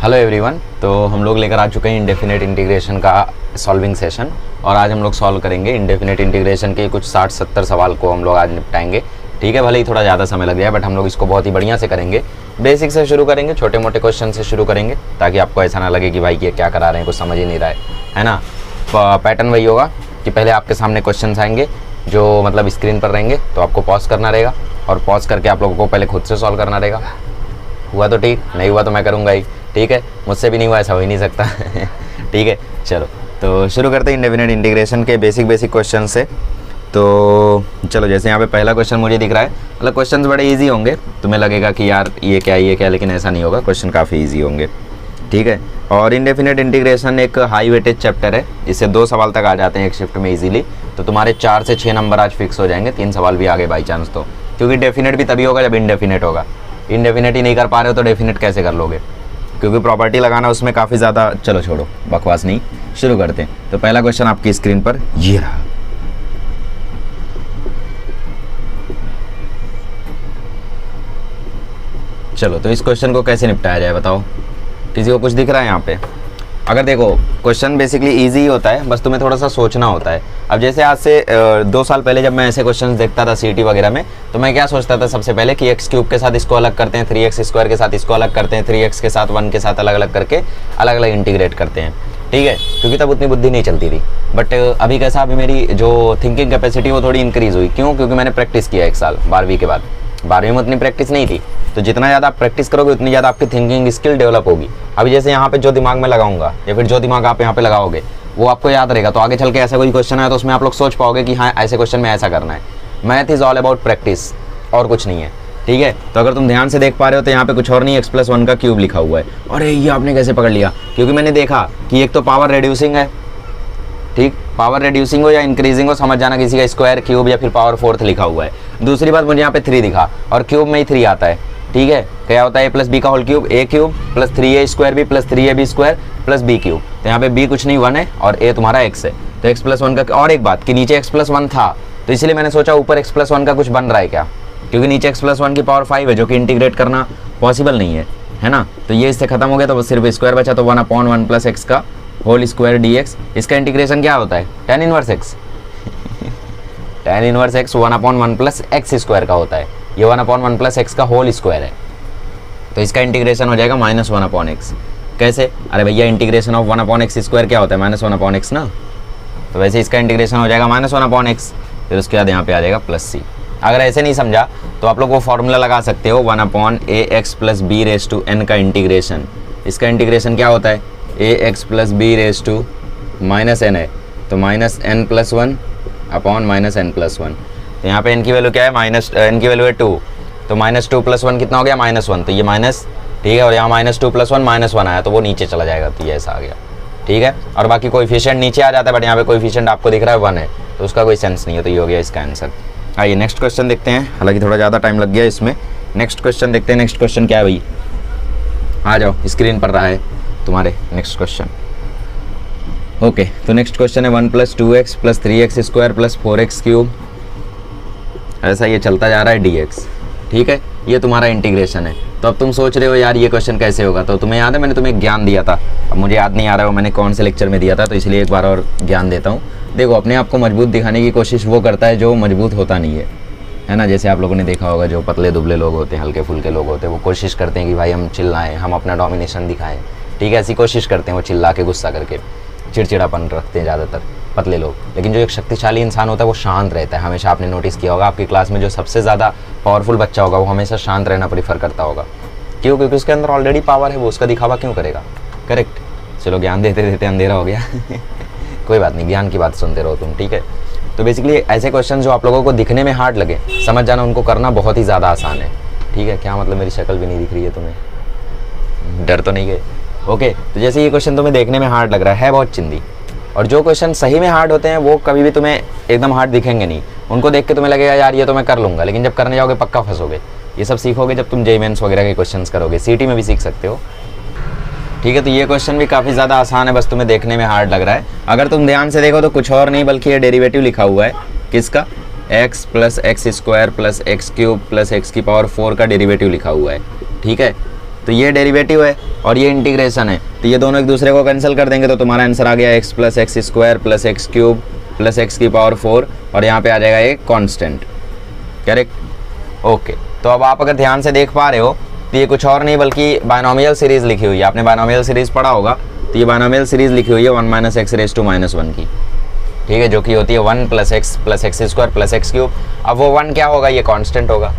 Hello everyone. तो हम लोग लेकर आ चुके हैं इंडेफिनेट इंटीग्रेशन का सॉल्विंग सेशन और आज हम लोग सॉल्व करेंगे इंडेफिनेट इंटीग्रेशन के कुछ 60-70 सवाल को हम लोग आज निपटाएंगे। ठीक है, भले ही थोड़ा ज़्यादा समय लग जाए बट हम लोग इसको बहुत ही बढ़िया से करेंगे। बेसिक से शुरू करेंगे, छोटे मोटे क्वेश्चन से शुरू करेंगे ताकि आपको ऐसा ना लगे कि भाई ये क्या करा रहे हैं, कुछ समझ ही नहीं रहा है ना। पैटर्न वही होगा कि पहले आपके सामने क्वेश्चन आएंगे जो मतलब स्क्रीन पर रहेंगे, तो आपको पॉज करना रहेगा और पॉज करके आप लोगों को पहले खुद से सॉल्व करना रहेगा। हुआ तो ठीक, नहीं हुआ तो मैं करूँगा ही। ठीक है, मुझसे भी नहीं हुआ, ऐसा हो ही नहीं सकता। ठीक है, चलो तो शुरू करते हैं इंडेफिनेट इंटीग्रेशन के बेसिक क्वेश्चन से। तो चलो, जैसे यहाँ पे पहला क्वेश्चन मुझे दिख रहा है, मतलब क्वेश्चंस बड़े इजी होंगे, तुम्हें लगेगा कि यार ये क्या, लेकिन ऐसा नहीं होगा, क्वेश्चन काफ़ी इजी होंगे। ठीक है, और इंडेफिनेट इंटीग्रेशन एक हाई वेटेज चैप्टर है, इससे 2 सवाल तक आ जाते हैं एक शिफ्ट में इजीली। तो तुम्हारे 4 से 6 नंबर आज फिक्स हो जाएंगे, 3 सवाल भी आगे बाई चांस तो, क्योंकि डेफिनेट भी तभी होगा जब इंडेफिनेट होगा। इंडेफिनेट ही नहीं कर पा रहे हो तो डेफिनेट कैसे कर लोगे, क्योंकि प्रॉपर्टी लगाना उसमें काफ़ी ज़्यादा। चलो छोड़ो बकवास, नहीं, शुरू करते हैं। तो पहला क्वेश्चन आपकी स्क्रीन पर ये रहा। चलो, तो इस क्वेश्चन को कैसे निपटाया जाए बताओ, किसी को कुछ दिख रहा है यहाँ पे? अगर देखो, क्वेश्चन बेसिकली इजी ही होता है, बस तुम्हें थोड़ा सा सोचना होता है। अब जैसे आज से 2 साल पहले जब मैं ऐसे क्वेश्चंस देखता था सीटी वगैरह में, तो मैं क्या सोचता था सबसे पहले कि एक्स क्यूब के साथ इसको अलग करते हैं, 3x स्क्वायर के साथ इसको अलग करते हैं, 3x के साथ 1 के साथ अलग अलग करके अलग अलग इंटीग्रेट करते हैं। ठीक है, क्योंकि तब उतनी बुद्धि नहीं चलती थी। बट अभी कैसा, अभी मेरी जो थिंकिंग कैपेसिटी वो थोड़ी इंक्रीज़ हुई। क्यों? क्योंकि मैंने प्रैक्टिस किया 1 साल 12वीं के बाद। 12वीं में उतनी प्रैक्टिस नहीं थी, तो जितना ज़्यादा आप प्रैक्टिस करोगे उतनी ज़्यादा आपकी थिंकिंग स्किल डेवलप होगी। अभी जैसे यहाँ पे जो दिमाग में लगाऊंगा या फिर जो दिमाग आप यहाँ पे लगाओगे वो आपको याद रहेगा, तो आगे चल के ऐसा कोई क्वेश्चन आया तो उसमें आप लोग सोच पाओगे कि हाँ, ऐसे क्वेश्चन में ऐसा करना है। Math is all about practice, और कुछ नहीं है। ठीक है, तो अगर तुम ध्यान से देख पा रहे हो तो यहाँ पे कुछ और नहीं, x+1 का क्यूब लिखा हुआ है। अरे ये आपने कैसे पकड़ लिया? क्योंकि मैंने देखा कि एक तो पावर रिड्यूसिंग है, ठीक, पावर रिड्यूसिंग हो या इंक्रीजिंग हो, समझ जाना किसी का स्क्वायर, क्यूब या फिर पावर 4th लिखा हुआ है। दूसरी बात, मुझे यहाँ पे 3 दिखा और क्यूब में ही 3 आता है। ठीक है, क्या होता है? a+b का whole cube, a cube plus 3a square b plus 3ab square plus b cube. तो यहाँ पे b कुछ नहीं 1 है और a तुम्हारा x है। तो x+1 का, और एक बात कि नीचे x+1 था तो इसलिए मैंने सोचा ऊपर x+1 का कुछ बन रहा है क्या, क्योंकि नीचे x+1 की पावर 5 है जो कि इंटीग्रेट करना पॉसिबल नहीं है ना। तो ये इससे खत्म हो गया, तो सिर्फ स्क्वायर बचा, तो 1/1 प्लस x का होल स्क्वायर dx। इसका इंटीग्रेशन क्या होता है? tan inverse x। tan inverse x 1/1 plus x square का होता है, ये 1/1 प्लस x का होल स्क्वायर है। तो इसका इंटीग्रेशन हो जाएगा -1/x। कैसे? अरे भैया, इंटीग्रेशन ऑफ 1/x स्क्वायर क्या होता है? -1/x ना। तो वैसे इसका इंटीग्रेशन हो जाएगा -1/x, फिर उसके बाद यहाँ पे आ जाएगा प्लस c। अगर ऐसे नहीं समझा तो आप लोग वो फॉर्मूला लगा सकते हो, 1/ax plus b raise to n का इंटीग्रेशन। इसका इंटीग्रेशन क्या होता है? ax plus b raise to -n है, तो -n+1 अपॉन -n+1। तो यहाँ पे n की वैल्यू क्या है? n की वैल्यू है 2, तो -2 + 1 कितना हो गया? -1। तो ये माइनस, ठीक है, और यहाँ -2 + 1 -1 आया, तो वो नीचे चला जाएगा, तो ये ऐसा आ गया। ठीक है, और बाकी कोएफिशिएंट नीचे आ जाता है, बट यहाँ पे कोएफिशिएंट आपको दिख रहा है 1 है, तो उसका कोई सेंस नहीं है, तो ये हो गया इसका आंसर। आइए नेक्स्ट क्वेश्चन देखते हैं, हालांकि थोड़ा ज़्यादा टाइम लग गया इसमें। नेक्स्ट क्वेश्चन देखते हैं। नेक्स्ट क्वेश्चन क्या है भाई? आ जाओ, स्क्रीन पर रहा है तुम्हारे नेक्स्ट क्वेश्चन। ओके, तो नेक्स्ट क्वेश्चन है 1 + 2x + 3x square + 4x cube, ऐसा ये चलता जा रहा है dx। ठीक है, ये तुम्हारा इंटीग्रेशन है। तो अब तुम सोच रहे हो यार ये क्वेश्चन कैसे होगा, तो तुम्हें याद है मैंने तुम्हें ज्ञान दिया था, अब मुझे याद नहीं आ रहा है मैंने कौन से लेक्चर में दिया था, तो इसलिए एक बार और ज्ञान देता हूँ। देखो, अपने आप को मजबूत दिखाने की कोशिश वो करता है जो मजबूत होता नहीं है ना। जैसे आप लोगों ने देखा होगा, जो पतले दुबले लोग होते हैं, हल्के फुल्के लोग होते हैं, वो कोशिश करते हैं कि भाई हम चिल्लाएं, हम अपना डोमिनेशन दिखाएं। ठीक है, ऐसी कोशिश करते हैं वो, चिल्ला के, गुस्सा करके, चिड़चिड़ापन रखते हैं ज़्यादातर पतले लोग। लेकिन जो एक शक्तिशाली इंसान होता है वो शांत रहता है हमेशा। आपने नोटिस किया होगा, आपकी क्लास में जो सबसे ज़्यादा पावरफुल बच्चा होगा वो हमेशा शांत रहना प्रीफर करता होगा। क्यों? क्योंकि उसके अंदर ऑलरेडी पावर है, वो उसका दिखावा क्यों करेगा? करेक्ट। चलो, ज्ञान देते देते अंधेरा हो गया। कोई बात नहीं, ज्ञान की बात सुनते रहो तुम। ठीक है, तो बेसिकली ऐसे क्वेश्चन जो आप लोगों को दिखने में हार्ड लगे, समझ जाना उनको करना बहुत ही ज़्यादा आसान है। ठीक है, क्या मतलब मेरी शक्ल भी नहीं दिख रही है तुम्हें? डर तो नहीं गए? ओके, तो जैसे ये क्वेश्चन तुम्हें देखने में हार्ड लग रहा है बहुत चिंदी, और जो क्वेश्चन सही में हार्ड होते हैं वो कभी भी तुम्हें एकदम हार्ड दिखेंगे नहीं। उनको देख के तुम्हें लगेगा यार ये तो मैं कर लूँगा, लेकिन जब करने जाओगे पक्का फंसोगे। ये सब सीखोगे जब तुम जेईई मेंस वगैरह के क्वेश्चंस करोगे, सीटी में भी सीख सकते हो। ठीक है, तो ये क्वेश्चन भी काफ़ी ज़्यादा आसान है, बस तुम्हें देखने में हार्ड लग रहा है। अगर तुम ध्यान से देखो तो कुछ और नहीं बल्कि ये डेरिवेटिव लिखा हुआ है, किसका? x + x² + x³ + x⁴ का डेरिवेटिव लिखा हुआ है। ठीक है, तो ये डेरिवेटिव है और ये इंटीग्रेशन है, तो ये दोनों एक दूसरे को कैंसिल कर देंगे, तो तुम्हारा आंसर आ गया x plus x square plus x cube plus x की पावर 4 और यहाँ पे आ जाएगा एक कांस्टेंट। करेक्ट। ओके, तो अब आप अगर ध्यान से देख पा रहे हो तो ये कुछ और नहीं बल्कि बायनोमियल सीरीज़ लिखी हुई है। आपने बायनोमियल सीरीज़ पढ़ा होगा, तो ये बायनोमियल सीरीज़ लिखी हुई है 1 minus x raise to minus 1 की, ठीक है, जो कि होती है 1 plus x square plus x cube. अब वो 1 क्या होगा, ये कांस्टेंट होगा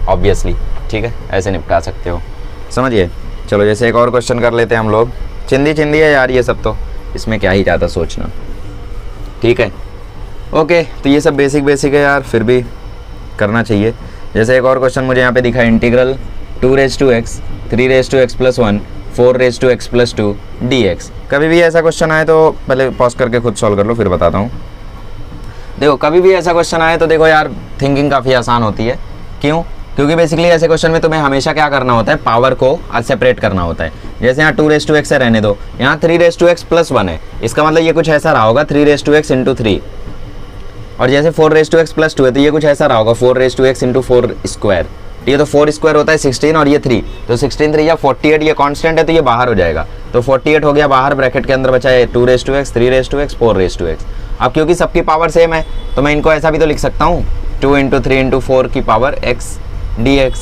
ऑब्वियसली, ठीक है, ऐसे निपटा सकते हो, समझिए। चलो जैसे एक और क्वेश्चन कर लेते हैं हम लोग। चिंदी चिंदी है यार ये सब, तो इसमें क्या ही ज़्यादा सोचना, ठीक है। ओके, तो ये सब बेसिक है यार, फिर भी करना चाहिए। जैसे एक और क्वेश्चन मुझे यहाँ पे दिखा है, integral 2 raise to x 3 raise to x plus 1 4 raise to x plus 2 dx। कभी भी ऐसा क्वेश्चन आए तो पहले पॉज करके खुद सॉल्व कर लो, फिर बताता हूँ। देखो कभी भी ऐसा क्वेश्चन आए तो देखो यार थिंकिंग काफ़ी आसान होती है। क्यों? क्योंकि बेसिकली ऐसे क्वेश्चन में तुम्हें हमेशा क्या करना होता है, पावर को सेपरेट करना होता है। जैसे यहाँ 2 रेज टू एक्स है, रहने दो, यहाँ 3 रेज टू एक्स प्लस 1 है, इसका मतलब ये कुछ ऐसा रहा होगा 3 रेज टू एक्स इंटू 3, और जैसे 4 रेज टू एक्स प्लस 2 है तो ये कुछ ऐसा रहा होगा 4 raise to x into 4 square. ये तो 4 स्क्वायर होता है 16 और ये 3, तो 16 3 या 48, ये कांस्टेंट है तो ये बाहर हो जाएगा, तो 48 हो गया बाहर, ब्रैकेट के अंदर बचा है 2 raise to x 3 raise to x 4 raise to x. अब क्योंकि सबकी पावर सेम है तो मैं इनको ऐसा भी तो लिख सकता हूँ 2 इंटू 3 इंटू 4 की पावर x dx,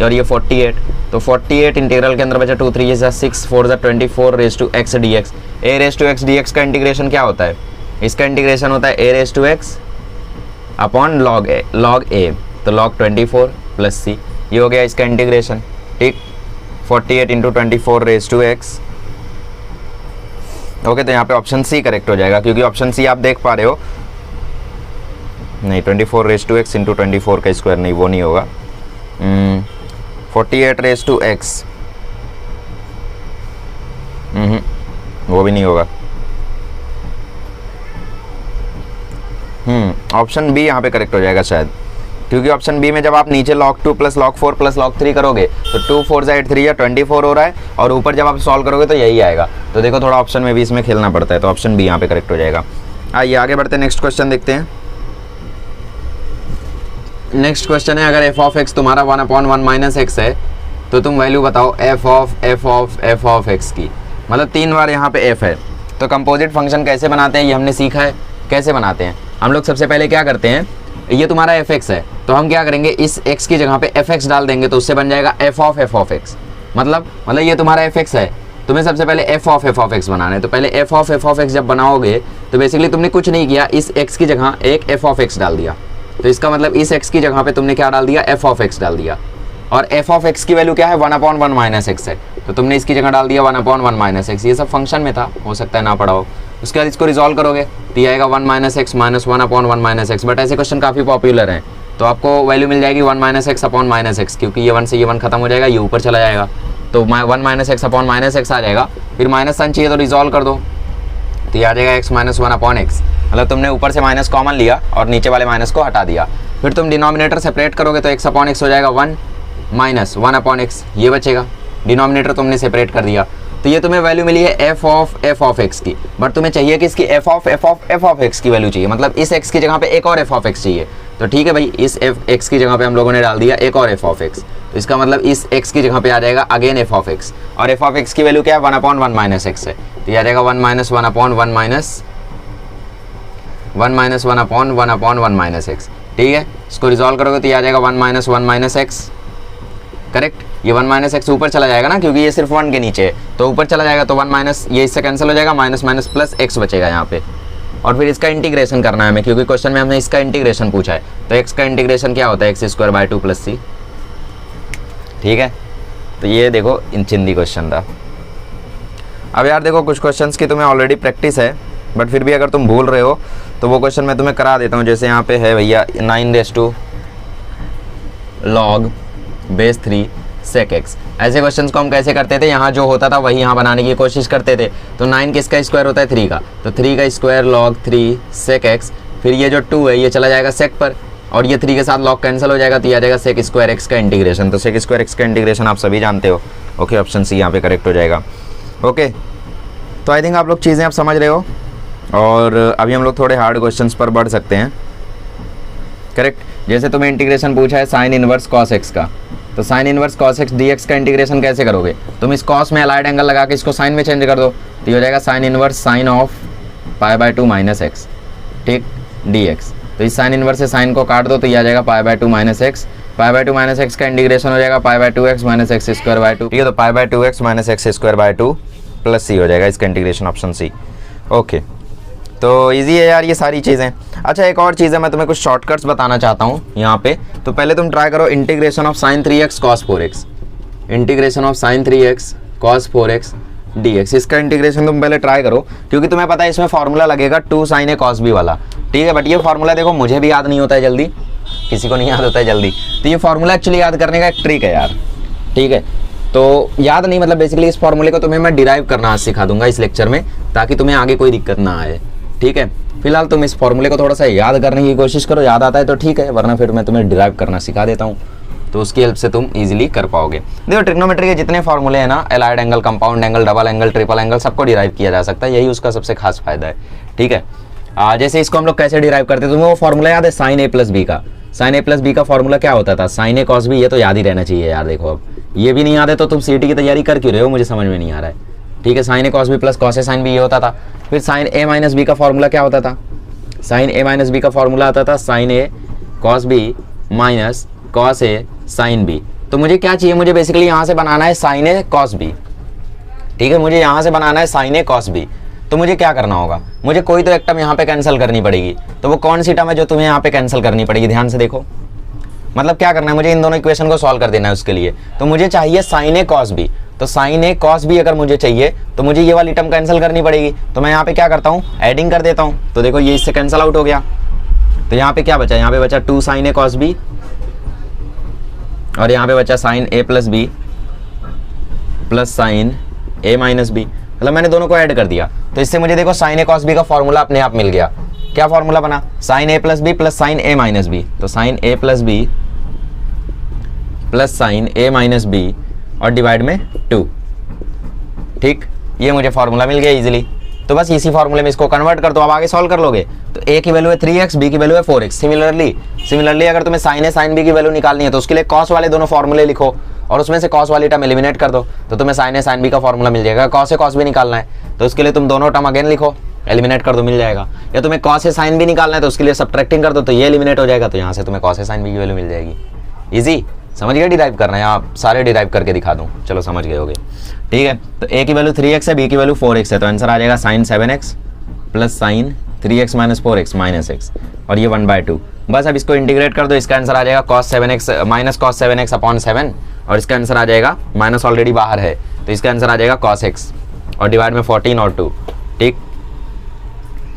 और ये 48, तो 48 इंटीग्रल के अंदर बचा 2 3 6 4 24 raise to x dx। a raise to x dx का इंटीग्रेशन क्या होता है, इसका इंटीग्रेशन होता है a raise to x upon log a, तो log 24 प्लस c, ये हो गया इसका इंटीग्रेशन, ठीक। 48 into 24 raise to x. Okay, तो यहाँ पे ऑप्शन सी करेक्ट हो जाएगा, क्योंकि ऑप्शन सी आप देख पा रहे हो, नहीं 24 रेज टू एक्स इंटू 24 का स्क्वायर, नहीं वो नहीं होगा, 48 रेज टू एक्स, वो भी नहीं होगा। ऑप्शन बी यहाँ पे करेक्ट हो जाएगा शायद, क्योंकि ऑप्शन बी में जब आप नीचे log 2 plus log 4 plus log 3 करोगे तो 2 4 8 3 या 24 हो रहा है, और ऊपर जब आप सॉल्व करोगे तो यही आएगा। तो देखो थोड़ा ऑप्शन में भी इसमें खेलना पड़ता है, तो ऑप्शन बी यहाँ पे करेक्ट हो जाएगा। आइए आगे बढ़ते हैं, नेक्स्ट क्वेश्चन देखते हैं। नेक्स्ट क्वेश्चन है, अगर f ऑफ x तुम्हारा 1/1 माइनस एक्स है तो तुम वैल्यू बताओ f ऑफ x की, मतलब 3 बार यहाँ पे f है। तो कंपोजिट फंक्शन कैसे बनाते हैं ये हमने सीखा है, कैसे बनाते हैं हम लोग। सबसे पहले क्या करते हैं, ये तुम्हारा fx है तो हम क्या करेंगे, इस x की जगह पे fx डाल देंगे, तो उससे बन जाएगा f ऑफ x। मतलब ये तुम्हारा fx है, तुम्हें सबसे पहले f ऑफ x बनाना है। तो पहले f ऑफ x जब बनाओगे तो बेसिकली तुमने कुछ नहीं किया, इस x की जगह एक f ऑफ x डाल दिया, तो इसका मतलब इस x की जगह पे तुमने क्या डाल दिया, f ऑफ x डाल दिया। और f ऑफ x की वैल्यू क्या है, 1/1 माइनस एक्स है, तो तुमने इसकी जगह डाल दिया 1/1 माइनस एक्स। ये सब फंक्शन में था, हो सकता है ना पढ़ा हो। उसके बाद इसको रिजॉल्व करोगे तो ये आएगा 1 minus x minus 1/1 minus x. But ऐसे क्वेश्चन काफ़ी पॉपुलर हैं, तो आपको वैल्यू मिल जाएगी 1 minus x upon minus x, क्योंकि ये 1 से ये 1 खत्म हो जाएगा, ये ऊपर चला जाएगा, तो 1 minus x upon minus x आ जाएगा। फिर माइनस साइन चाहिए तो रिजॉल्व कर दो, तो ये आ जाएगा x माइनस 1 अपॉन एक्स। मतलब तुमने ऊपर से माइनस कॉमन लिया और नीचे वाले माइनस को हटा दिया। फिर तुम डिनोमिनेटर सेपरेट करोगे तो x अपॉन एक्स हो जाएगा 1 माइनस 1 अपॉन एक्स, ये बचेगा। डिनोमिनेटर तुमने सेपरेट कर दिया, तो ये तुम्हें वैल्यू मिली है f ऑफ x की। बट तुम्हें चाहिए कि इसकी f ऑफ x की वैल्यू चाहिए, मतलब इस x की जगह पे एक और f ऑफ x चाहिए। तो ठीक है भाई, इस x की जगह पे हम लोगों ने डाल दिया एक और f ऑफ x, तो इसका मतलब इस x की जगह पे आ जाएगा अगेन f ऑफ x, और f ऑफ x की वैल्यू क्या है, 1/1 माइनस एक्स है, तो ये आ जाएगा 1 माइनस 1/1 माइनस एक्स। ठीक है, इसको रिजॉल्व करोगे तो ये आ जाएगा 1 माइनस 1 माइनस एक्स। करेक्ट, ये 1 माइनस एक्स ऊपर चला जाएगा ना, क्योंकि ये सिर्फ 1 के नीचे है, तो ऊपर चला जाएगा, तो 1 माइनस ये इससे कैंसिल हो जाएगा, माइनस माइनस प्लस एक्स बचेगा यहाँ पे। और फिर इसका इंटीग्रेशन करना है हमें, क्योंकि क्वेश्चन में हमने इसका इंटीग्रेशन पूछा है, तो एक्स का इंटीग्रेशन क्या होता है, x² 2 + c। ठीक है, तो ये देखो इन चिंदी क्वेश्चन था। अब यार देखो कुछ क्वेश्चंस की तुम्हें ऑलरेडी प्रैक्टिस है, बट फिर भी अगर तुम भूल रहे हो तो वो क्वेश्चन मैं तुम्हें करा देता हूँ। जैसे यहाँ पे है भैया 9 log बेस 3 sec x। ऐसे क्वेश्चंस को हम कैसे करते थे, यहाँ जो होता था वही यहाँ बनाने की कोशिश करते थे। तो 9 किसका स्क्वायर होता है, 3 का, तो 3 का स्क्वायर log 3 sec x। फिर ये जो 2 है ये चला जाएगा sec पर, और ये 3 के साथ log कैंसिल हो जाएगा, तो ये आ जाएगा sec स्क्वायर x का इंटीग्रेशन। तो sec स्क्वायर x का इंटीग्रेशन आप सभी जानते हो। ओके, ऑप्शन सी यहाँ पे करेक्ट हो जाएगा। ओके, तो आई थिंक आप लोग चीज़ें आप समझ रहे हो, और अभी हम लोग थोड़े हार्ड क्वेश्चंस पर बढ़ सकते हैं। करेक्ट, जैसे तुम्हें इंटीग्रेशन पूछा है साइन इनवर्स कॉस एक्स का, तो sine inverse cos x D x का इंटीग्रेशन कैसे करोगे, तुम इस कॉस में अलाइड एंगल लगा के इसको साइन में चेंज कर दो, तो ये हो जाएगा sine inverse sine of π/2 minus x, ठीक, डी एक्स। तो इस साइन इनवर्स से साइन को काट दो तो ये आ जाएगा π/2 माइनस एक्स, π/2 माइनस एक्स का इंटीग्रेशन हो जाएगा π/2x minus x square by 2, ठीक है। तो π/2x minus x square by 2 plus C हो जाएगा इसका इंटीग्रेशन, ऑप्शन सी। ओके, तो इजी है यार ये सारी चीज़ें। अच्छा एक और चीज़ है, मैं तुम्हें कुछ शॉर्टकट्स बताना चाहता हूँ यहाँ पे। तो पहले तुम ट्राई करो integration of sine 3x cos 4x, integration of sine 3x cos 4x dx, इसका इंटीग्रेशन तुम पहले ट्राई करो, क्योंकि तुम्हें पता है इसमें फॉर्मूला लगेगा 2 sin a cos b वाला, ठीक है। बट ये फॉर्मूला देखो मुझे भी याद नहीं होता है जल्दी, किसी को नहीं याद होता है जल्दी, तो ये फॉर्मूला एक्चुअली याद करने का एक ट्रिक है यार, ठीक है। तो याद नहीं मतलब बेसिकली इस फॉर्मूले को तुम्हें मैं डिराइव करना आज सिखा दूंगा इस लेक्चर में, ताकि तुम्हें आगे कोई दिक्कत ना आए, ठीक है। फिलहाल तुम इस फॉर्मूले को थोड़ा सा याद करने की कोशिश करो, याद आता है तो ठीक है, वरना फिर मैं तुम्हें डिराइव करना सिखा देता हूँ, तो उसकी हेल्प से तुम इजीली कर पाओगे। देखो ट्रिग्नोमेट्री के जितने फॉर्मूले हैं ना, allied angle, compound angle, double angle, triple angle, सबको डिराइव किया जा सकता है, यही उसका सबसे खास फायदा है, ठीक है। जैसे इसको हम लोग कैसे डिराइव करते हैं, तुम्हें वो फॉर्मूला याद है साइन ए प्लस बी का, साइन ए प्लस बी का फॉर्मूला क्या होता था, साइन ए कॉस बी, ये तो याद ही रहना चाहिए यार। देखो अब ये भी नहीं याद है तो तुम सीटी की तैयारी कर क्यों रहे हो, मुझे समझ में नहीं आ रहा है, ठीक है। Sign A cos B plus cos A sine B ये होता था। फिर साइन ए माइनस बी का फॉर्मूला क्या होता था, साइन ए माइनस बी का फॉर्मूला आता था sign A cos B minus cos A sine B. तो मुझे क्या चाहिए, मुझे बेसिकली यहाँ से बनाना है साइन ए कॉस बी, ठीक है, मुझे यहाँ से बनाना है साइन ए कॉस बी। तो मुझे क्या करना होगा, मुझे कोई तो एक टर्म यहाँ पे कैंसिल करनी पड़ेगी, तो वो कौन सी टर्म है जो तुम्हें यहाँ पे कैंसिल करनी पड़ेगी, ध्यान से देखो। मतलब क्या करना है, मुझे इन दोनों इक्वेशन को सॉल्व कर देना है उसके लिए। तो मुझे चाहिए साइन ए कॉस बी, तो साइन ए कॉस बी अगर मुझे चाहिए तो मुझे ये वाली टर्म कैंसिल करनी पड़ेगी। तो मैं यहाँ पे क्या करता हूँ, एडिंग कर देता हूँ। तो देखो ये इससे कैंसिल आउट हो गया, तो यहाँ पे क्या बचा, यहाँ पे बचा 2 sin a cos b, और यहाँ पे बचा साइन ए प्लस बी प्लस साइन ए माइनस बी, मतलब मैंने दोनों को ऐड कर दिया। तो इससे मुझे देखो साइन ए कॉस बी का फॉर्मूला अपने आप मिल गया। क्या फॉर्मूला बना, साइन ए प्लस बी प्लस साइन ए माइनस बी, तो साइन ए प्लस बी प्लस साइन ए माइनस बी और डिवाइड में 2, ठीक, ये मुझे फॉर्मूला मिल गया इजीली। तो बस इसी फॉर्मूले में इसको कन्वर्ट कर दो, अब आगे सॉल्व कर लोगे। तो ए की वैल्यू है 3x, बी की वैल्यू है 4x। सिमिलरली अगर तुम्हें साइन ए साइन बी की वैल्यू निकालनी है तो उसके लिए कॉस वाले दोनों फॉर्मूले लिखो और उसमें से कॉस वाली टर्म एलिमिनेट कर दो, तो तुम्हें साइन ए साइन बी का फॉर्मूला मिल जाएगा। कॉस ए कॉस बी निकालना है तो उसके लिए तुम दोनों टर्म अगेन लिखो, एलिमिनेट कर दो, मिल जाएगा। या तुम्हें कॉस ए साइन बी निकालना है तो उसके लिए सब्ट्रैक्टिंग कर दो, तो ये एलिमिनेट हो जाएगा, तो यहाँ से तुम्हें कॉस ए साइन बी की वैल्यू मिल जाएगी। ईजी, समझ गए डिराइव करना है, आप सारे डिराइव करके दिखा दूँ, चलो समझ गए होगे, ठीक है। तो ए की वैल्यू 3x है, बी की वैल्यू 4x है, तो आंसर आ जाएगा sine 7x plus sine 3x minus 4x minus x, और ये 1/2। बस अब इसको इंटीग्रेट कर दो, इसका आंसर आ जाएगा cos 7x minus cos 7x upon 7, और इसका आंसर आ जाएगा, माइनस ऑलरेडी बाहर है तो इसका आंसर आ जाएगा cos x और डिवाइड में 14 और 2, ठीक।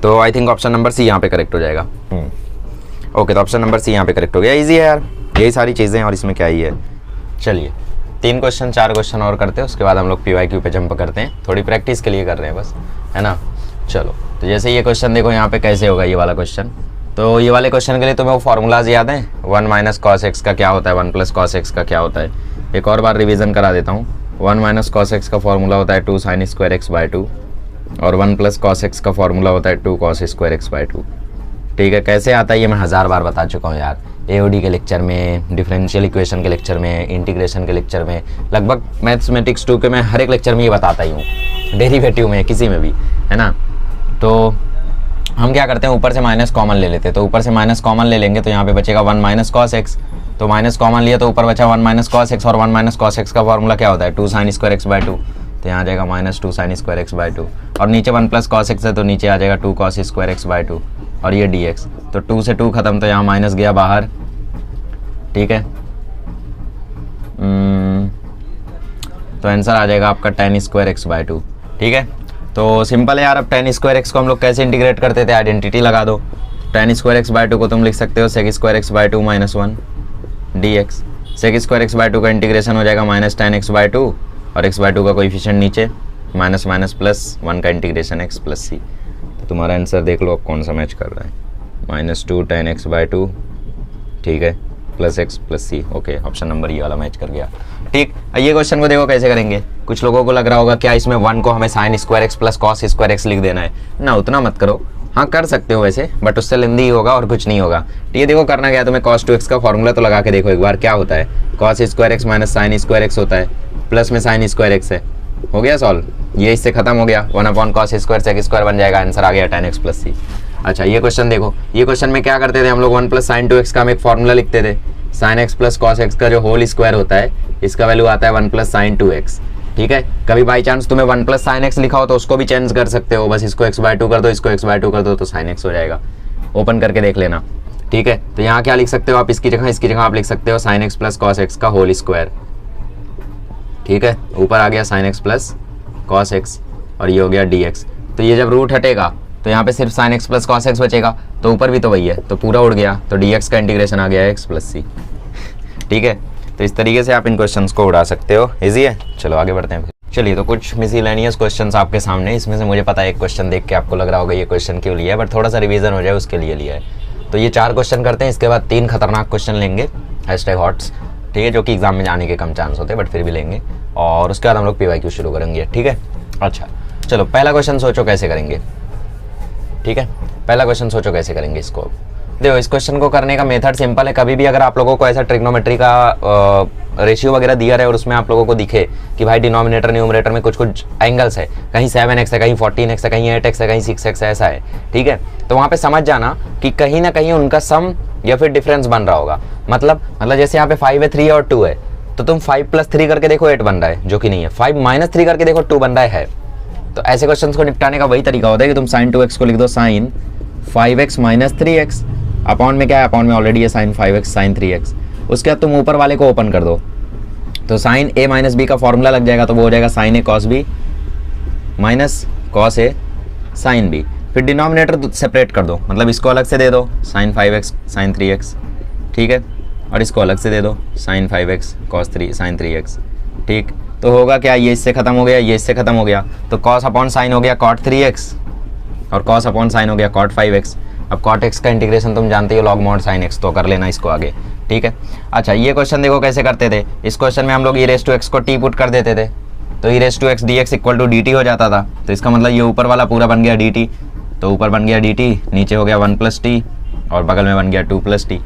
तो I think option number C यहाँ पे करेक्ट हो जाएगा। ओके, तो ऑप्शन नंबर सी यहाँ पे करेक्ट हो गया। ईजी है यार, यही सारी चीज़ें हैं और इसमें क्या ही है। चलिए 3 क्वेश्चन 4 क्वेश्चन और करते हैं, उसके बाद हम लोग PYQ पे जंप करते हैं, थोड़ी प्रैक्टिस के लिए कर रहे हैं बस, है ना। चलो, तो जैसे ये क्वेश्चन देखो यहाँ पे कैसे होगा ये वाला क्वेश्चन। तो ये वाले क्वेश्चन के लिए तुम्हें वो फार्मूलाज याद हैं, 1 माइनस कॉस एक्स का क्या होता है, 1 प्लस कॉस एक्स का क्या होता है। एक और बार रिवीजन करा देता हूँ। 1 माइनस कॉस एक्स का फॉर्मूला होता है 2 साइन स्क्वायर एक्स बाय 2, और 1 प्लस कॉस एक्स का फॉर्मूला होता है 2 कॉस स्क्वायर एक्स बाय 2, ठीक है। कैसे आता है ये मैं 1000 बार बता चुका हूँ यार, AOD के लेक्चर में, डिफरेंशियल इक्वेशन के लेक्चर में, इंटीग्रेशन के लेक्चर में, लगभग मैथमेटिक्स 2 के मैं हर एक लेक्चर में ये बताता ही हूँ, डेरिवेटिव में, किसी में भी, है ना। तो हम क्या करते हैं, ऊपर से माइनस कॉमन ले लेते हैं, तो ऊपर से माइनस कॉमन ले लेंगे तो यहाँ पे बचेगा 1 माइनस कॉस एक्स, तो माइनस कॉमन लिया तो ऊपर बचा 1 माइनस कॉस एक्स, और 1 माइनस कॉस एक्स का फॉर्मूला क्या होता है, 2 साइन स्क्वायर एक्स बाय 2, तो यहाँ आ जाएगा minus 2 sine square x by 2, और नीचे 1 प्लस कॉस एक्स है तो नीचे आ जाएगा 2 कॉस स्क्वायर एक्स बाय 2, और ये डी एक्स, तो 2 से 2 खत्म, तो यहाँ माइनस गया बाहर, ठीक है। तो आंसर आ जाएगा आपका tan स्क्वायर एक्स बाय 2, ठीक है। तो सिंपल है यार, अब tan स्क्वायर एक्स को हम लोग कैसे इंटीग्रेट करते थे, आइडेंटिटी लगा दो। tan स्क्वायर एक्स बाय 2 को तुम लिख सकते हो sec square x by 2 minus 1 dx। sec square x by 2 का इंटीग्रेशन हो जाएगा माइनस tan x बाय 2, और x बाय 2 का कोएफिशिएंट नीचे, माइनस माइनस प्लस 1 का इंटीग्रेशन x प्लस c। तो तुम्हारा आंसर देख लो अब कौन सा मैच कर रहा है, माइनस 2 tan x बाय 2, ठीक है, प्लस एक्स प्लस सी। ओके, ऑप्शन नंबर ये वाला मैच कर गया, ठीक। ये क्वेश्चन को देखो कैसे करेंगे। कुछ लोगों को लग रहा होगा क्या इसमें 1 को हमें sign square x plus cos square x लिख देना है ना, उतना मत करो। हाँ कर सकते हो वैसे, बट उससे लेंदी ही होगा और कुछ नहीं होगा। ठीक है, देखो करना क्या है तुम्हें, cos 2x का फॉर्मूला तो लगा के देखो एक बार क्या होता है। cos square x minus sign square x होता है, प्लस में साइन स्क्वायर एक्स है। हो गया सॉल्व, ये इससे खत्म हो गया, 1/cos स्क्वायर सेक स्क्वायर बन जाएगा, आंसर आ गया tan x प्लस सी। अच्छा ये क्वेश्चन देखो, ये क्वेश्चन में क्या करते थे हम लोग, 1 + sin 2x का हम एक फॉर्मूला लिखते थे। sin x plus cos x का जो होल स्क्वायर होता है इसका वैल्यू आता है 1 + sin 2x। ठीक है, कभी बाई चांस तुम्हें 1 + sin x लिखा हो तो उसको भी चेंज कर सकते हो, बस इसको x/2 कर दो, इसको x/2 कर दो तो sin x हो जाएगा। ओपन करके देख लेना। ठीक है, तो यहाँ क्या लिख सकते हो आप, इसकी जगह आप लिख सकते हो sin x plus cos x का होल स्क्वायर। ठीक है, ऊपर आ गया sin x plus cos x और ये हो गया dx। तो ये जब रूट हटेगा तो यहाँ पे सिर्फ sin x plus cos x बचेगा, तो ऊपर भी तो वही है, तो पूरा उड़ गया, तो dx का इंटीग्रेशन आ गया x प्लस सी। ठीक है, तो इस तरीके से आप इन क्वेश्चंस को उड़ा सकते हो, इजी है। चलो आगे बढ़ते हैं। चलिए, तो कुछ मिसलेनियस क्वेश्चंस आपके सामने, इसमें से मुझे पता है एक क्वेश्चन देख के आपको लग रहा होगा ये क्वेश्चन क्यों लिया है, बट थोड़ा सा रिवीजन हो जाए उसके लिए लिया है। तो ये 4 क्वेश्चन करते हैं, इसके बाद 3 खतरनाक क्वेश्चन लेंगे #हॉट्स। ठीक है, जो कि एग्जाम में जाने के कम चांस होते हैं बट फिर भी लेंगे, और उसके बाद हम लोग PYQ शुरू करेंगे। ठीक है, अच्छा चलो पहला क्वेश्चन सोचो कैसे करेंगे। ठीक है, पहला क्वेश्चन सोचो कैसे करेंगे इसको। देखो इस क्वेश्चन को करने का मेथड सिंपल है। कभी भी अगर आप लोगों को ऐसा ट्रिग्नोमेट्री का रेशियो वगैरह दिया रहे और उसमें आप लोगों को दिखे कि भाई डिनोमिनेटर न्यूमरेटर में कुछ कुछ एंगल्स है, कहीं 7x है, कहीं 14x है, कहीं 8x है, कहीं 6x है, ऐसा है। ठीक है, तो वहाँ पे समझ जाना कि कहीं ना कहीं उनका सम या फिर डिफरेंस बन रहा होगा। मतलब जैसे यहाँ पे 5 है, 3 और 2 है, तो तुम 5 + 3 करके देखो 8 बन रहा है, जो कि नहीं है। 5 - 3 करके देखो 2 बन रहा है। तो ऐसे क्वेश्चंस को निपटाने का वही तरीका होता है कि तुम sin 2x को लिख दो sin 5x - 3x, अपॉन में क्या है, अपॉन में ऑलरेडी है sin 5x sin 3x। उसके बाद तुम ऊपर वाले को ओपन कर दो, तो sin a - b का फॉर्मूला लग जाएगा, तो वो हो जाएगा sin a cos b minus cos a sin b। फिर डिनोमिनेटर सेपरेट कर दो, मतलब इसको अलग से दे दो sin 5x sin 3x। ठीक है, और इसको अलग से दे दो sin 5x cos 3 sin 3x। ठीक, तो होगा क्या, ये इससे खत्म हो गया, ये इससे खत्म हो गया, तो cos अपॉन साइन हो गया cot 3x और cos अपॉन साइन हो गया cot 5x। अब cot x का इंटीग्रेशन तुम जानते हो log mod sin x, तो कर लेना इसको आगे। ठीक है, अच्छा ये क्वेश्चन देखो कैसे करते थे। इस क्वेश्चन में हम लोग e⁻x को t पुट कर देते थे, तो e⁻x dx = dt हो जाता था। तो इसका मतलब ये ऊपर वाला पूरा बन गया dt, तो ऊपर बन गया dt, नीचे हो गया 1 + t और बगल में बन गया 2 + t।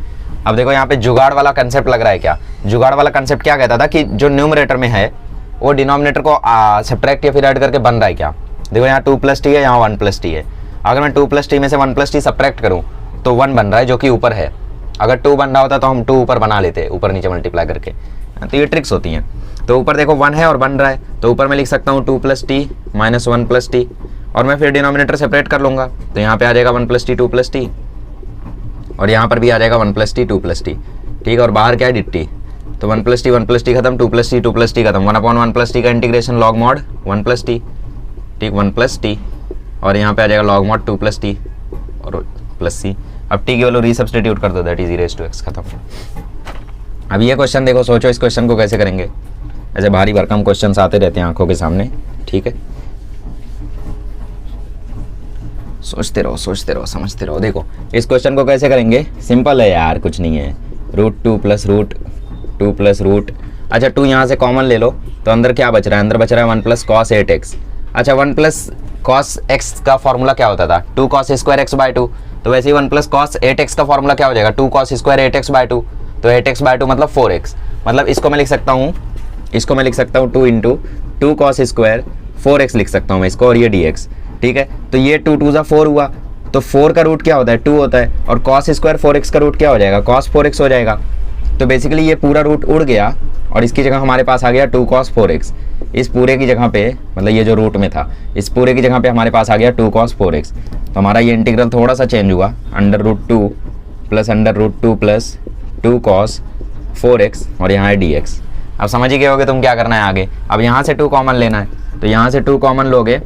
अब देखो यहाँ पे जुगाड़ वाला कंसेप्ट लग रहा है क्या। जुगाड़ वाला कंसेप्ट क्या कहता था कि जो न्यूमरेटर में है वो डिनोमिनेटर को सब्ट्रैक्ट या फिर ऐड करके बन रहा है क्या। देखो यहाँ 2 + t है, यहाँ 1 + t है। अगर मैं 2 + t में से 1 + t सब्ट्रैक्ट करूँ तो 1 बन रहा है जो कि ऊपर है। अगर 2 बन रहा होता तो हम 2 ऊपर बना लेते, ऊपर नीचे मल्टीप्लाई करके। तो ये ट्रिक्स होती हैं। तो ऊपर देखो 1 है और बन रहा है, तो ऊपर मैं लिख सकता हूँ 2 + t - 1 + t, और मैं फिर डिनोमिनेटर सेपरेट कर लूँगा, तो यहाँ पे आ जाएगा 1 + t 2 + t, और यहाँ पर भी आ जाएगा 1 + t 2 + t। ठीक है, और बाहर क्या है dt, तो 1 + t 1 + t खत्म, 2 + t 2 + t खत्म, 1/1 + t का इंटीग्रेशन log mod 1 + t। ठीक, 1 + t, और यहाँ पे आ जाएगा log mod 2 + t और प्लस c। अब t की वैल्यू रीसब्स्टिट्यूट कर दो, दैट इज e⁻x खत्म। अब ये क्वेश्चन देखो, सोचो इस क्वेश्चन को कैसे करेंगे। ऐसे भारी भरकम क्वेश्चन आते रहते हैं आंखों के सामने। ठीक है, सोचते रहो समझते रहो। देखो इस क्वेश्चन को कैसे करेंगे, सिंपल है यार, कुछ नहीं है। √2 + √2 + √। अच्छा 2 यहाँ से कॉमन ले लो, तो अंदर क्या बच रहा है, अंदर बच रहा है 1 + cos 8x। अच्छा 1 + cos x का फॉर्मूला क्या होता था, 2 cos स्क्वायर x/2। तो वैसे ही 1 + cos 8x का फॉर्मूला क्या हो जाएगा, 2 cos स्क्वायर 8x/2। तो 8x/2 मतलब 4x। मतलब इसको मैं लिख सकता हूँ 2 × 2 cos स्क्वायर 4x लिख सकता हूँ मैं इसको, और ये dx। ठीक है, तो ये 2 × 2 = 4 हुआ, तो 4 का रूट क्या होता है, 2 होता है, और cos स्क्वायर 4x का रूट क्या हो जाएगा, cos 4x हो जाएगा। तो बेसिकली ये पूरा रूट उड़ गया और इसकी जगह हमारे पास आ गया 2 cos 4x। इस पूरे की जगह पे, मतलब ये जो रूट में था, इस पूरे की जगह पे हमारे पास आ गया 2 cos 4x। तो हमारा ये इंटीग्रल थोड़ा सा चेंज हुआ, √2 + √2 + 2 cos 4x, और यहाँ है dx। अब समझ ही गए होगे तुम क्या करना है आगे। अब यहाँ से 2 कॉमन लेना है, तो यहाँ से 2 कॉमन लोगे,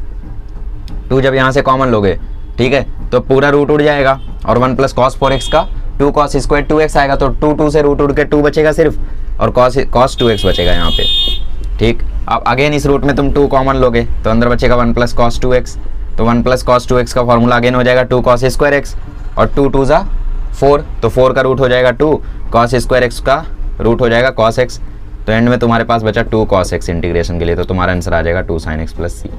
2 जब यहाँ से कॉमन लोगे, ठीक है, तो पूरा रूट उड़ जाएगा, और 1 + cos 4x का 2 cos स्क्वायर 2x आएगा, तो 2 से रूट उड़ के 2 बचेगा सिर्फ, और cos 2x बचेगा यहाँ पे। ठीक, अब अगेन इस रूट में तुम 2 कॉमन लोगे, तो अंदर बचेगा 1 + cos 2x। तो 1 + cos 2x का फॉर्मूला अगेन हो जाएगा 2 cos स्क्वायर x, और 2 × 2 = 4, तो 4 का रूट हो जाएगा 2, cos स्क्वायर x का रूट हो जाएगा cos x। तो एंड में तुम्हारे पास बचा 2 cos x इंटीग्रेशन के लिए, तो तुम्हारा आंसर आ जाएगा 2 sin x + c।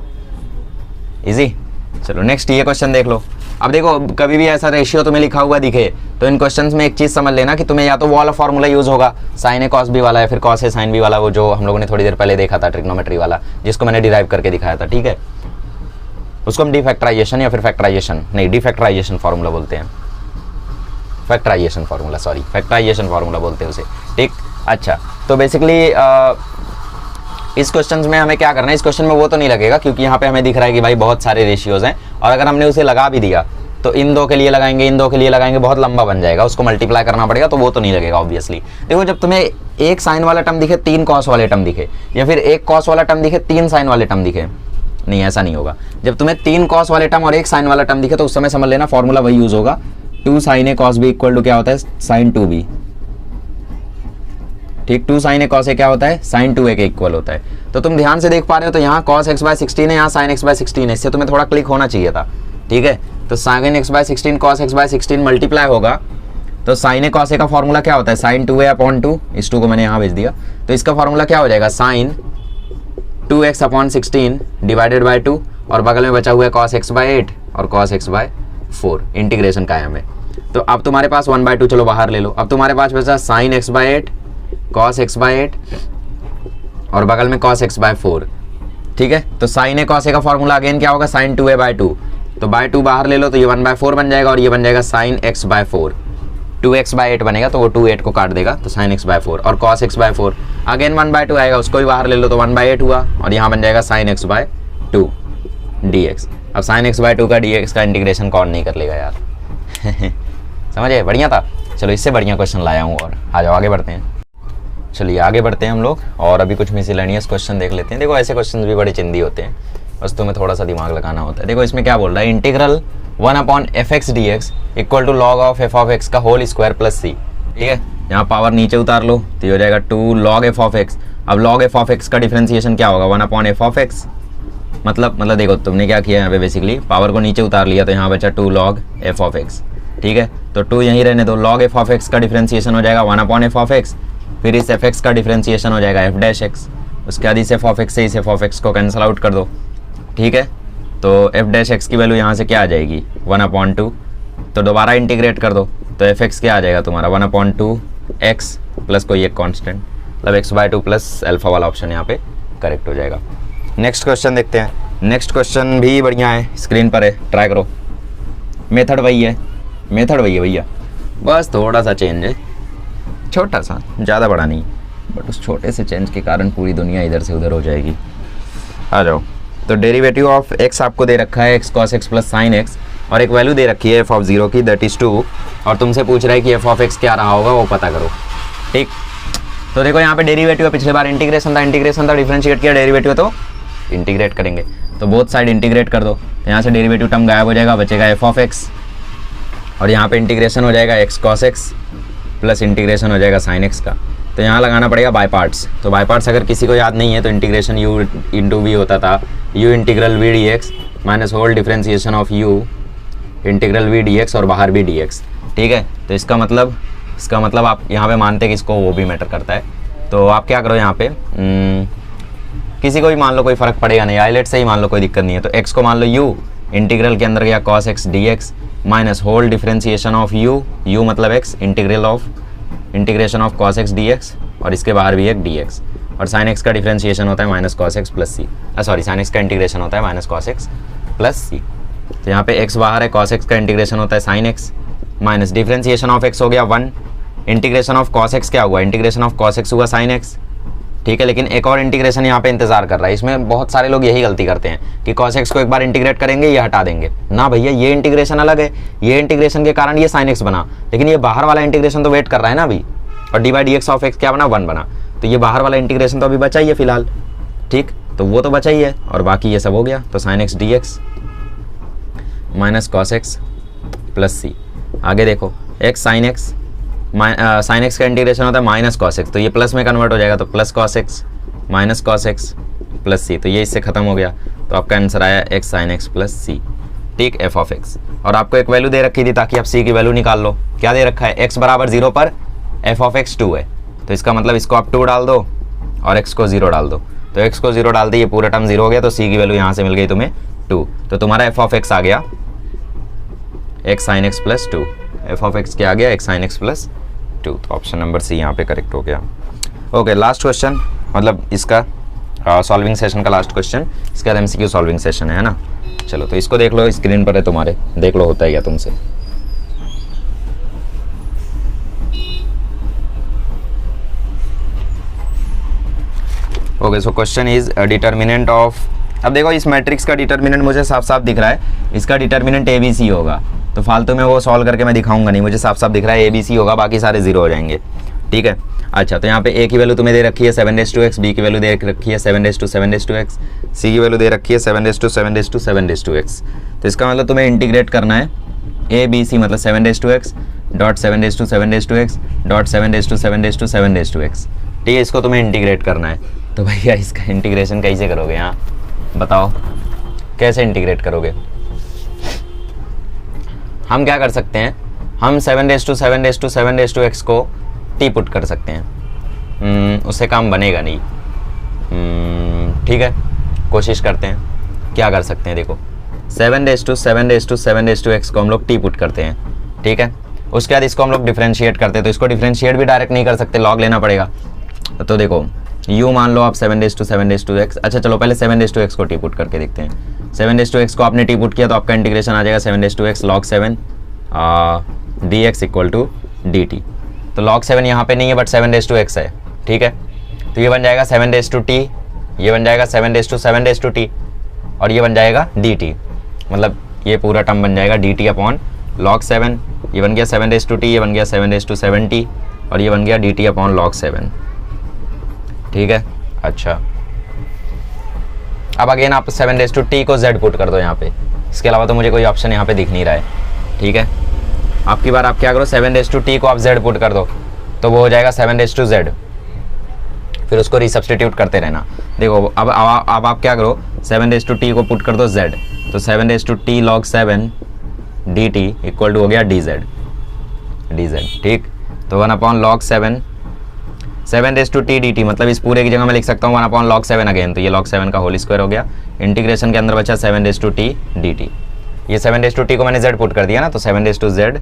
इजी। चलो नेक्स्ट ये क्वेश्चन देख लो। अब देखो कभी भी ऐसा रेशियो तुम्हें लिखा हुआ दिखे तो इन क्वेश्चंस में एक चीज़ समझ लेना कि तुम्हें या तो वो वाला फॉर्मूला यूज़ होगा साइन ए कॉस बी वाला, या फिर कॉस ए साइन बी वाला, वो जो हम लोगों ने थोड़ी देर पहले देखा था ट्रिग्नोमेट्री वाला, जिसको मैंने डिराइव करके दिखाया था, ठीक है। उसको हम डिफैक्टराइजेशन या फिर फैक्टराइजेशन नहीं, डिफैक्टराइजेशन फार्मूला बोलते हैं, factorization formula, sorry factorization formula बोलते हैं उसे, ठीक। अच्छा, तो बेसिकली इस क्वेश्चन में हमें क्या करना है, इस क्वेश्चन में वो तो नहीं लगेगा क्योंकि यहाँ पे हमें दिख रहा है कि भाई बहुत सारे रेशियोज हैं, और अगर हमने उसे लगा भी दिया तो इन दो के लिए लगाएंगे, इन दो के लिए लगाएंगे, बहुत लंबा बन जाएगा, उसको मल्टीप्लाई करना पड़ेगा, तो वो तो नहीं लगेगा ऑब्वियसली। देखो जब तुम्हें एक साइन वाला टर्म दिखे, तीन कॉस वाले टर्म दिखे, या फिर एक कॉस वाला टर्म दिखे, तीन साइन वाले टर्म दिखे, नहीं ऐसा नहीं होगा। जब तुम्हें तीन कॉस वाले टर्म और एक साइन वाला टर्म दिखे तो उस समय समझ लेना फॉर्मूला वही यूज होगा, 2 sin a cos b equal to क्या होता है, sin 2b, ठीक। 2 sin a cos a क्या होता है, sin 2a के इक्वल होता है। तो तुम ध्यान से देख पा रहे हो, तो यहाँ cos x/16 है, यहाँ sin x/16 है, इससे तुम्हें थोड़ा क्लिक होना चाहिए था, ठीक है। तो sin x/16 cos x/16 multiply होगा, तो sin a cos a का फॉर्मूला क्या होता है, sin 2a/2, इस 2 को मैंने यहाँ भेज दिया, तो इसका फॉर्मूला क्या हो जाएगा, sin 2x/16 डिवाइडेड बाई 2, और बगल में बचा हुआ है cos x/8 और cos x/4, इंटीग्रेशन का है हमें। तो अब तुम्हारे पास 1/2 चलो बाहर ले लो, अब तुम्हारे पास बचा sin x/8 cos x/8 और बगल में cos x/4, ठीक है। तो sin a cos a का फॉर्मूला अगेन क्या होगा, sin 2a/2, तो बाय 2 बाहर ले लो तो ये 1/4 बन जाएगा, और ये बन जाएगा sin x/4, 2x/8 बनेगा तो वो 2 को काट देगा, तो sin x/4, और cos x/4 अगेन 1/2 आएगा, उसको भी बाहर ले लो तो 1/8 हुआ, और यहाँ बन जाएगा sin x/2 dx। अब sin x/2 का dx का इंटीग्रेशन कौन नहीं कर लेगा यार समझे, बढ़िया था। चलो इससे बढ़िया क्वेश्चन लाया हूँ, और आ जाओ आगे बढ़ते हैं। चलिए आगे बढ़ते हैं हम लोग, और अभी कुछ मिसलेनियस क्वेश्चन देख लेते हैं। देखो ऐसे क्वेश्चन भी बड़े चिंदी होते हैं, बस तुम्हें थोड़ा सा दिमाग लगाना होता है। देखो इसमें क्या बोल रहा है, integral 1/fx dx equal to log of f of x का होल स्क्वायर प्लस c, ठीक है। यहाँ पावर नीचे उतार लो तो ये हो जाएगा 2 log f ऑफ x। अब log f ऑफ x का डिफरेंशिएशन क्या होगा, 1/f ऑफ x, मतलब देखो तुमने क्या किया यहाँ पे, बेसिकली पावर को नीचे उतार लिया, तो यहाँ बचा 2 log f ऑफ x, ठीक है। तो 2 यहीं रहने दो, log f ऑफ x का डिफरेंशिएशन हो जाएगा 1/f ऑफ x, फिर इस f(x) का डिफरेंशिएशन हो जाएगा f'(x), उसके बाद इस f ऑफ x से इस f ऑफ x को कैंसिल आउट कर दो, ठीक है। तो f'(x) की वैल्यू यहाँ से क्या आ जाएगी, 1/2, तो दोबारा इंटीग्रेट कर दो, तो f(x) क्या आ जाएगा तुम्हारा 1/2x प्लस कोई एक कांस्टेंट, मतलब x/2 प्लस अल्फा वाला ऑप्शन यहाँ पे करेक्ट हो जाएगा। नेक्स्ट क्वेश्चन देखते हैं। नेक्स्ट क्वेश्चन भी बढ़िया है, स्क्रीन पर है, ट्राई करो। मेथड वही है, भैया, बस थोड़ा सा चेंज है, छोटा सा, ज़्यादा बड़ा नहीं, बट उस छोटे से चेंज के कारण पूरी दुनिया इधर से उधर हो जाएगी। आ जाओ। तो डेरिवेटिव ऑफ x आपको दे रखा है x cos x plus sign x, और एक वैल्यू दे रखी है f ऑफ 0 की, दैट इज़ 2, और तुमसे पूछ रहा है कि f ऑफ x क्या रहा होगा वो पता करो, ठीक। तो देखो यहाँ पे डेरिवेटिव है, पिछले बार इंटीग्रेशन था, डिफरेंशिएट किया, डेरिवेटिव तो इंटीग्रेट करेंगे, तो बोथ साइड इंटीग्रेट कर दो, यहाँ से डेरिवेटिव टर्म गायब हो जाएगा, बचेगा f ऑफ x, और यहाँ पे इंटीग्रेशन हो जाएगा x cos x plus integration हो जाएगा साइन x का। तो यहाँ लगाना पड़ेगा बाय पार्ट्स, तो बाय पार्ट्स अगर किसी को याद नहीं है तो इंटीग्रेशन u इंटू वी होता था, u integral v dx minus whole differentiation of u integral v dx, और बाहर भी dx, ठीक है। तो इसका मतलब आप यहाँ पे मानते हैं कि इसको वो भी मैटर करता है, तो आप क्या करो यहाँ पे किसी को भी मान लो, कोई फर्क पड़ेगा नहीं, आइलेट से ही मान लो, कोई दिक्कत नहीं है। तो x को मान लो u, इंटीग्रल के अंदर गया cos x dx minus whole differentiation of u मतलब x, integration of cos x dx, और इसके बाहर भी एक dx, और sin x का डिफरेंशिएशन होता है minus cos x plus c, sin x का इंटीग्रेशन होता है minus cos x plus c। तो यहाँ पे x बाहर है, cos x का इंटीग्रेशन होता है sin x minus differentiation of x हो गया 1, इंटीग्रेशन ऑफ cos x क्या हुआ, इंटीग्रेशन ऑफ cos x हुआ sin x, ठीक है। लेकिन एक और इंटीग्रेशन यहाँ पे इंतजार कर रहा है, इसमें बहुत सारे लोग यही गलती करते हैं कि cos x को एक बार इंटीग्रेट करेंगे, ये हटा देंगे ना भैया, ये इंटीग्रेशन अलग है, ये इंटीग्रेशन के कारण ये sin x बना, लेकिन ये बाहर वाला इंटीग्रेशन तो वेट कर रहा है ना अभी, और dy dx ऑफ x क्या बना, 1 बना, तो ये बाहर वाला इंटीग्रेशन तो अभी बचा ही है फिलहाल, ठीक, तो वो तो बचा ही है, और बाकी ये सब हो गया। तो sin x dx minus cos x plus c। आगे देखो x sin x, sine x का इंटीग्रेशन होता है माइनस कॉस एक्स, तो ये प्लस में कन्वर्ट हो जाएगा, तो plus cos x minus cos x plus C, तो ये इससे खत्म हो गया, तो आपका आंसर आया एक्स साइन एक्स प्लस सी, ठीक, एफ ऑफ एक्स। और आपको एक वैल्यू दे रखी थी ताकि आप सी की वैल्यू निकाल लो, क्या दे रखा है, एक्स बराबर 0 पर एफ ऑफ एक्स 2 है, तो इसका मतलब इसको आप 2 डाल दो और एक्स को 0 डाल दो, तो एक्स को 0 डाल दी, ये पूरा टर्म 0 हो गया, तो सी की वैल्यू यहाँ से मिल गई तुम्हें 2, तो तुम्हारा एफ ऑफ एक्स आ गया x sine x plus 2, F of x क्या आ गया, एक्स साइन एक्स प्लस 2। तो ऑप्शन नंबर सी यहाँ पे करेक्ट हो गया। ओके, लास्ट क्वेश्चन, मतलब इसका सॉल्विंग सेशन का लास्ट क्वेश्चन, इसका एमसीक्यू सॉल्विंग सेशन है ना। चलो तो इसको देख लो, स्क्रीन पर है तुम्हारे, देख लो होता है क्या तुमसे। Okay, so question is determinant of, अब देखो इस मैट्रिक्स का डिटर्मिनेंट मुझे साफ साफ दिख रहा है, इसका डिटर्मिनेंट ए बी सी होगा, तो फालतू में वो सॉल्व करके मैं दिखाऊंगा नहीं, मुझे साफ साफ दिख रहा है ए बी सी होगा, बाकी सारे जीरो हो जाएंगे। ठीक है, अच्छा तो यहाँ पे ए की वैल्यू तुम्हें दे रखी है 7⁻²x, बी की वैल्यू दे रखी है 7⁻²x, सी की वैल्यू दे रखी है 7⁻²x। तो इसका मतलब तुम्हें इंटीग्रेट करना है ए बी सी, मतलब 7⁻² डॉट 7⁻²x डॉट 7⁻²7⁻²x। ठीक है, इसको तुम्हें इंटीग्रेट करना है। तो भैया इसका इंटीग्रेशन कैसे करोगे, यहाँ बताओ कैसे इंटीग्रेट करोगे। हम क्या कर सकते हैं, हम 7⁻² को टी पुट कर सकते हैं, उससे काम बनेगा नहीं। ठीक है, कोशिश करते हैं, क्या कर सकते हैं, देखो 7⁻² को हम लोग टी पुट करते हैं। ठीक है, उसके बाद इसको हम लोग डिफरेंशिएट करते हैं, तो इसको डिफरेंशिएट भी डायरेक्ट नहीं कर सकते, लॉग लेना पड़ेगा। तो देखो यू मान लो आप 7⁻²x, अच्छा चलो पहले 7⁻x को टी पुट करके देखते हैं। 7⁻x को आपने टी पुट किया तो आपका इंटीग्रेशन आ जाएगा 7⁻x log 7 dx equal to dt। तो log 7 यहाँ पे नहीं है बट 7⁻x है। ठीक है, तो ये बन जाएगा 7⁻t, ये बन जाएगा 7⁻7⁻t और ये बन जाएगा dt, मतलब ये पूरा टर्म बन जाएगा dt अपॉन log 7। ये बन गया 7⁻t, ये बन गया 7⁻70 और ये बन गया dt अपॉन log 7। ठीक है, अच्छा अब अगेन आप 7⁻t को z पुट कर दो यहाँ पे, इसके अलावा तो मुझे कोई ऑप्शन यहाँ पे दिख नहीं रहा है। ठीक है, आपकी बार आप क्या करो 7⁻t को आप z पुट कर दो, तो वो हो जाएगा 7⁻z, फिर उसको रिसब्स्टिट्यूट करते रहना। देखो अब आप क्या करो 7⁻t को पुट कर दो z, तो 7⁻t log 7 dt equal to हो गया dz। ठीक, तो 1/log 7⁻t dt, मतलब इस पूरे की जगह मैं लिख सकता हूँ 1/log 7 अगेन, तो ये log 7 का होल स्क्वायर हो गया। इंटीग्रेशन के अंदर बचा 7⁻t dt, ये 7⁻t को मैंने z पुट कर दिया ना, तो 7⁻z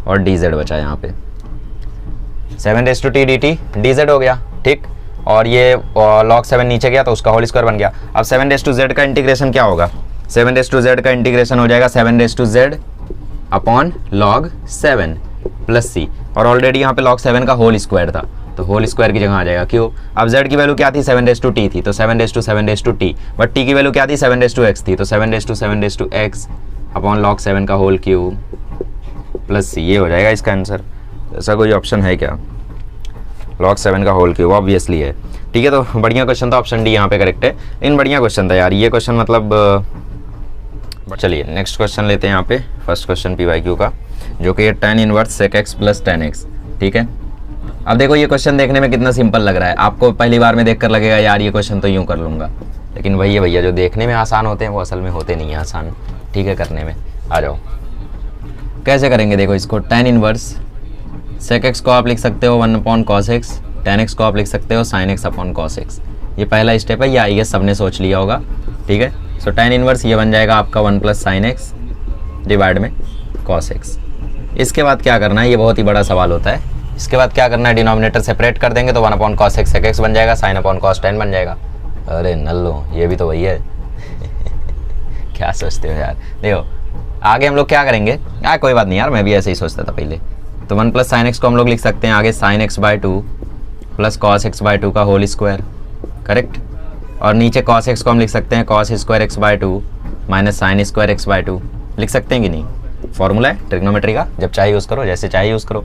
और dz बचा यहाँ पे, 7⁻t dt dz हो गया। ठीक, और ये log 7 नीचे गया तो उसका होल स्क्वायर बन गया। अब 7⁻z का इंटीग्रेशन क्या होगा, 7⁻z का इंटीग्रेशन हो जाएगा 7⁻z upon log 7 plus c, और ऑलरेडी यहाँ पे log 7 का होल स्क्वायर था, तो होल स्क्वायर की जगह आ जाएगा। क्यों, अब z की वैल्यू क्या थी 7⁻t थी, तो 7⁻7⁻t, बट t की वैल्यू क्या थी 7⁻x थी, तो 7⁻7⁻x अपॉन log 7 का होल क्यूब प्लस c, ये हो जाएगा इसका आंसर। ऐसा कोई ऑप्शन है क्या, log 7 का होल क्यूब ऑब्वियसली है। ठीक है, तो बढ़िया क्वेश्चन था, ऑप्शन डी यहाँ पे करेक्ट है। इन बढ़िया क्वेश्चन था यार ये क्वेश्चन, मतलब चलिए नेक्स्ट क्वेश्चन लेते हैं यहाँ पे, फर्स्ट क्वेश्चन PYQ का, जो कि tan inverse sec x plus tan x। ठीक है, अब देखो ये क्वेश्चन देखने में कितना सिंपल लग रहा है, आपको पहली बार में देखकर लगेगा यार ये क्वेश्चन तो यूँ कर लूँगा, लेकिन वही है भैया, जो देखने में आसान होते हैं वो असल में होते नहीं हैं आसान। ठीक है, करने में आ जाओ, कैसे करेंगे देखो इसको, tan इनवर्स sec x को आप लिख सकते हो 1/cos x, tan x को आप लिख सकते हो sin x upon cos x। ये पहला स्टेप है, ये आई गेस सबने सोच लिया होगा। ठीक है, सो tan इनवर्स ये बन जाएगा आपका 1 + sin x डिवाइड में cos x। इसके बाद क्या करना है, ये बहुत ही बड़ा सवाल होता है। इसके बाद क्या करना है, डिनोमिनेटर सेपरेट कर देंगे तो 1/cos x sec x बन जाएगा, sin cos tan बन जाएगा। अरे नल्लो, ये भी तो वही है क्या सोचते हो यार। देखो आगे हम लोग क्या करेंगे, कोई बात नहीं यार, मैं भी ऐसे ही सोचता था पहले। तो 1 + sin x को हम लोग लिख सकते हैं आगे sin x/2 plus cos x/2 का होल स्क्वायर, करेक्ट। और नीचे cos x को हम लिख सकते हैं cos square x/2 minus sin square x/2, लिख सकते हैं कि नहीं, फॉर्मूला है ट्रिग्नोमेट्री का, जब चाहे यूज़ करो, जैसे चाहे यूज़ करो।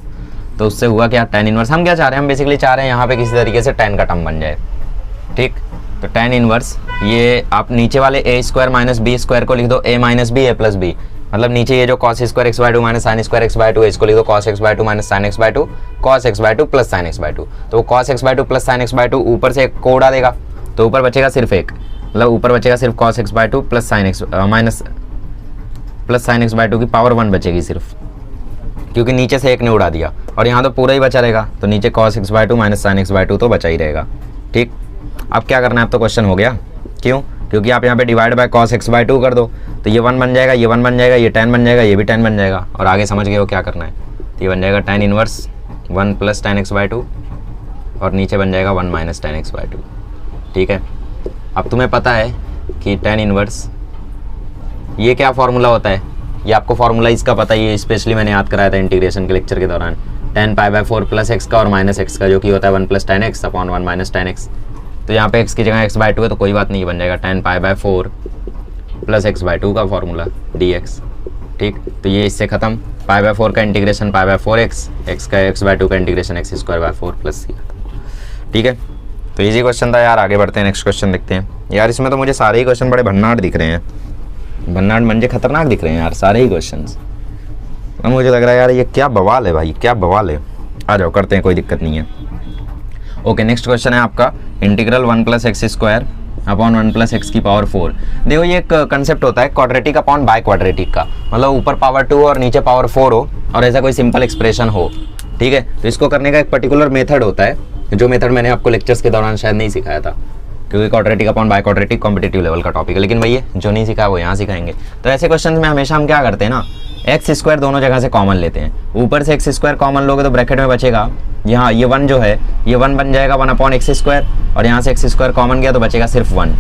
तो उससे हुआ क्या, tan इनवर्स, हम क्या चाह रहे हैं, हम बेसिकली चाह रहे हैं यहाँ पे किसी तरीके से tan का टर्म बन जाए। ठीक, तो tan इनवर्स ये आप नीचे वाले a² माइनस b² को लिख दो a minus B a plus B, मतलब नीचे ये जो cos square x/2 minus sin square x/2 है, इसको लिख दो cos x/2 minus sin x/2 cos x/2 plus sin x/2। तो cos x/2 plus sin x/2 ऊपर से एक को उड़ा देगा, तो ऊपर बचेगा सिर्फ एक, मतलब ऊपर बचेगा सिर्फ cos x/2 plus sin x minus plus sin x/2 की पावर 1 बचेगी सिर्फ, क्योंकि नीचे से एक ने उड़ा दिया, और यहाँ तो पूरा ही बचा रहेगा, तो नीचे cos x/2 minus sin x/2 तो बचा ही रहेगा। ठीक, अब क्या करना है, अब तो क्वेश्चन हो गया। क्यों, क्योंकि आप यहाँ पे divide by cos x by 2 कर दो तो ये 1 बन जाएगा, ये 1 बन जाएगा, ये tan बन जाएगा, ये भी tan बन जाएगा। और आगे समझ गए हो क्या करना है। तो ये बन जाएगा tan inverse 1 plus tan x by 2 और नीचे बन जाएगा 1 माइनस tan x बाय 2। ठीक है, अब तुम्हें पता है कि tan इनवर्स ये क्या फार्मूला होता है, ये आपको फार्मूला इसका पता ही है, स्पेशली मैंने याद कराया था इंटीग्रेशन के लेक्चर के दौरान। tan pi by 4 plus x का और माइनस एक्स का, जो कि होता है 1 plus tan x upon 1 minus tan x। तो यहाँ पे x की जगह x बाय 2 है तो कोई बात नहीं, बन जाएगा tan pi by 4 plus x by 2 का फार्मूला dx। ठीक, तो ये इससे खत्म, पाई बाय 4 का integration pi by 4x, x का x बाय 2 का integration x square by 4 plus c। ठीक है, तो इजी क्वेश्चन था यार। आगे बढ़ते हैं, नेक्स्ट क्वेश्चन देखते हैं। यार इसमें तो मुझे सारे ही क्वेश्चन बड़े भन्नाट दिख रहे हैं, भन्नाट मंजे खतरनाक दिख रहे हैं यार सारे ही क्वेश्चंस। अब मुझे लग रहा है यार ये क्या बवाल है भाई, क्या बवाल है। आ जाओ करते हैं, कोई दिक्कत नहीं है। ओके, नेक्स्ट क्वेश्चन है आपका integral 1 plus x square upon 1 plus x की पावर 4। देखो ये एक कंसेप्ट होता है क्वाड्रेटिक अपॉन बाय क्वाड्रेटिक का, मतलब ऊपर पावर 2 और नीचे पावर 4 हो और ऐसा कोई सिंपल एक्सप्रेशन हो। ठीक है, तो इसको करने का एक पर्टिकुलर मेथड होता है, जो मेथड मैंने आपको लेक्चर्स के दौरान शायद नहीं सिखाया था, क्योंकि quadratic upon by quadratic competitive level का टॉपिक है। लेकिन भैया जो नहीं सीखा वो यहाँ सिखाएंगे। तो ऐसे क्वेश्चन में हमेशा हम क्या करते हैं ना, एक्स स्क्वायर दोनों जगह से कॉमन लेते हैं। ऊपर से एक्स स्क्वायर कॉमन लोगे तो ब्रैकेट में बचेगा, यहाँ ये 1 जो है ये 1 बन जाएगा 1 अपॉन एक्स स्क्वायर, और यहाँ से एक्स स्क्वायर कॉमन गया तो बचेगा सिर्फ 1।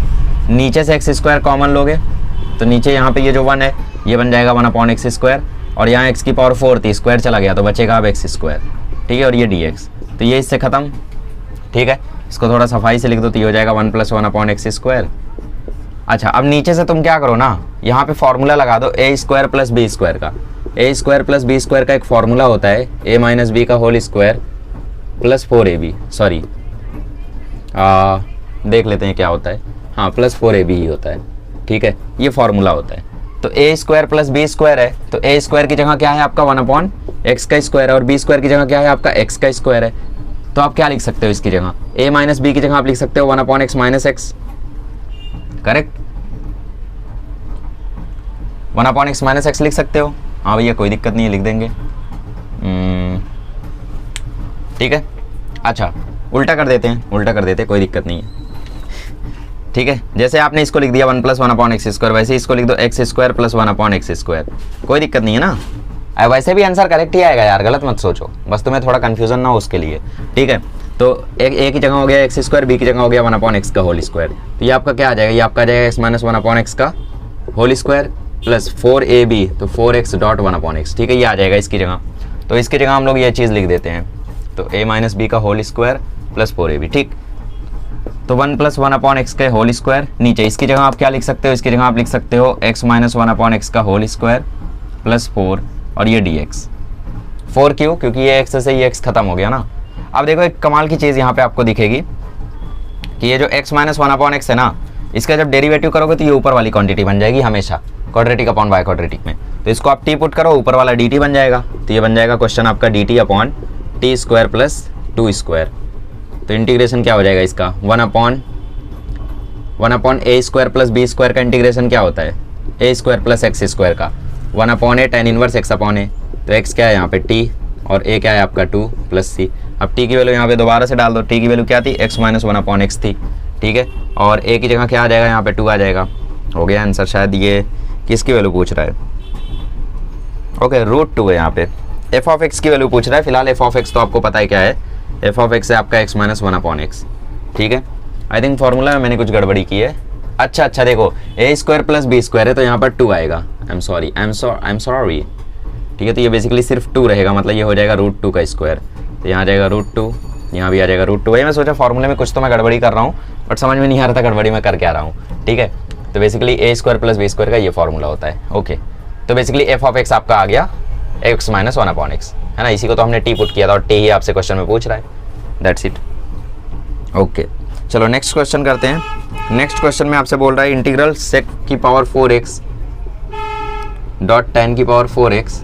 नीचे से एक्स स्क्वायर कॉमन लोगे तो नीचे यहाँ पे ये जो 1 है ये बन जाएगा 1 अपॉन एक्स स्क्वायर, और यहाँ एक्स की पावर 4 थी, स्क्वायर चला गया तो बचेगा अब एक्स स्क्वायर। ठीक है, और ये dx, तो ये इससे खत्म। ठीक है, इसको थोड़ा सफाई से लिख दो तो ये हो जाएगा 1 प्लस 1 अपॉन एक्स स्क्वायर। अच्छा, अब नीचे से तुम क्या करो ना, यहाँ पे फॉर्मूला लगा दो A square plus B square का। A square plus B square का एक फॉर्मूला होता है ए माइनस बी का whole square plus 4ab, sorry देख लेते हैं क्या होता है, हाँ प्लस 4ab ही होता है। ठीक है, ये फॉर्मूला होता है। तो ए स्क्वायर प्लस बी स्क्वायर है, तो ए स्क्वायर की जगह क्या है आपका 1 अपॉन एक्स का स्क्वायर है, और बी स्क्वायर की जगह क्या है आपका एक्स का स्क्वायर है। तो आप क्या लिख सकते हो इसकी जगह, a माइनस बी की जगह आप लिख सकते हो 1 upon x minus x, correct, 1 upon x minus x लिख सकते हो। हाँ भैया कोई दिक्कत नहीं है, लिख देंगे। ठीक है, अच्छा उल्टा कर देते हैं, उल्टा कर देते हैं, कोई दिक्कत नहीं है। ठीक है, जैसे आपने इसको लिख दिया 1 प्लस 1 अपॉन एक्स स्क्वायर, वैसे इसको लिख दो x square plus 1 upon x square, कोई दिक्कत नहीं है ना। वैसे भी आंसर करेक्ट ही आएगा यार, गलत मत सोचो, बस तुम्हें थोड़ा कंफ्यूजन ना हो उसके लिए। ठीक है, तो एक ए की जगह हो गया एक्स स्क्वायर, बी की जगह हो गया 1 अपॉन एक्स का होल स्क्वायर। तो ये आपका क्या आ जाएगा, ये आपका आ जाएगा एक्स माइनस 1 अपॉन एक्स का होल स्क्वायर प्लस 4ab, तो 4x डॉट 1 अपॉन एक्स। ठीक है, ये आ जाएगा इसकी जगह। तो इसकी जगह हम लोग ये चीज़ लिख देते हैं, तो a माइनस बी का होल स्क्वायर प्लस 4ab। ठीक, तो 1 प्लस 1 अपॉन एक्स का होल स्क्वायर, नीचे इसकी जगह आप क्या लिख सकते हो, इसकी जगह आप लिख सकते हो x माइनस 1 अपॉन एक्स का होल स्क्वायर प्लस 4 और ये dx। 4 क्यों, क्योंकि ये x से ये x खत्म हो गया ना। अब देखो एक कमाल की चीज़ यहाँ पे आपको दिखेगी कि ये जो x माइनस 1 अपॉन एक्स है ना, इसका जब डेरिवेटिव करोगे तो ये ऊपर वाली क्वांटिटी बन जाएगी हमेशा, क्वाड्रेटिक अपॉन बाय क्वाड्रेटिक में। तो इसको आप t पुट करो, ऊपर वाला dt बन जाएगा। तो ये बन जाएगा क्वेश्चन आपका dt upon T square plus 2 square. तो इंटीग्रेशन क्या हो जाएगा इसका, 1 अपॉन ए स्क्वायर प्लस बी स्क्वायर का इंटीग्रेशन क्या होता है, ए स्क्वायर प्लस एक्स स्क्वायर का 1 अपॉन ए tan इनवर्स एक्स अपॉन ए। तो x क्या है यहाँ पे t, और a क्या है आपका 2 प्लस c। अब t की वैल्यू यहाँ पे दोबारा से डाल दो, t की वैल्यू क्या थी, x माइनस 1 अपॉन एक्स थी। ठीक है, और a की जगह क्या आ जाएगा यहाँ पे 2 आ जाएगा। हो गया आंसर। शायद ये किसकी वैल्यू पूछ रहा है, ओके √2 है यहाँ पे, f ऑफ x की वैल्यू पूछ रहा है। फिलहाल f ऑफ x तो आपको पता है क्या है, f ऑफ x है आपका x माइनस 1 अपॉन एक्स। ठीक है, आई थिंक फॉर्मूला में मैंने कुछ गड़बड़ी की है। अच्छा देखो a square plus B square है तो यहाँ पर 2 आएगा, आई एम सॉरी। ठीक है, तो ये बेसिकली सिर्फ 2 रहेगा, मतलब ये हो जाएगा √2 का स्क्वायर। तो यहाँ आ जाएगा √2, यहाँ भी आ जाएगा √2। वही मैं सोचा फॉर्मूले में कुछ तो मैं गड़बड़ी कर रहा हूँ, बट समझ में नहीं आ रहा था गड़बड़ी मैं कर क्या रहा हूँ। ठीक है, तो basically a square plus B square का ये फॉर्मूला होता है। ओके, तो बेसिकली f ऑफ x आपका आ गया x माइनस 1 अपॉन एक्स, है ना। इसी को तो हमने t पुट किया था और t ही आपसे क्वेश्चन में पूछ रहा है, दैट्स इट। ओके, चलो नेक्स्ट क्वेश्चन करते हैं। नेक्स्ट क्वेश्चन में आपसे बोल रहा है इंटीग्रल sec की पावर 4x डॉट tan की पावर 4x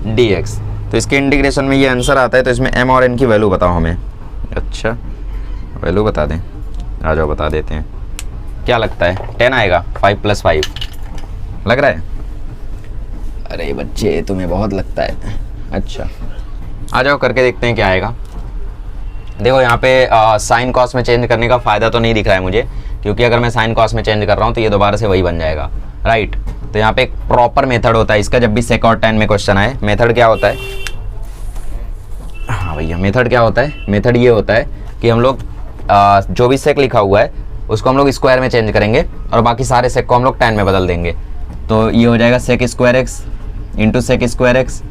dx। तो इसके इंटीग्रेशन में ये आंसर आता है, तो इसमें m और n की वैल्यू बताओ हमें। अच्छा वैल्यू बता दें, आ जाओ बता देते हैं। क्या लगता है 10 आएगा, 5 + 5 लग रहा है। अरे बच्चे तुम्हें बहुत लगता है। अच्छा आ जाओ करके देखते हैं क्या आएगा। देखो यहाँ पे साइन कॉस में चेंज करने का फ़ायदा तो नहीं दिख रहा है मुझे, क्योंकि अगर मैं साइन कॉस में चेंज कर रहा हूँ तो ये दोबारा से वही बन जाएगा, राइट। तो यहाँ पे एक प्रॉपर मेथड होता है इसका, जब भी सेक और टैन में क्वेश्चन आए। मेथड क्या होता है, हाँ भैया, मेथड क्या होता है, मेथड ये होता है कि हम लोग जो भी सेक लिखा हुआ है उसको हम लोग स्क्वायर में चेंज करेंगे और बाकी सारे सेक को हम लोग टैन में बदल देंगे। तो ये हो जाएगा sec square x into sec square x,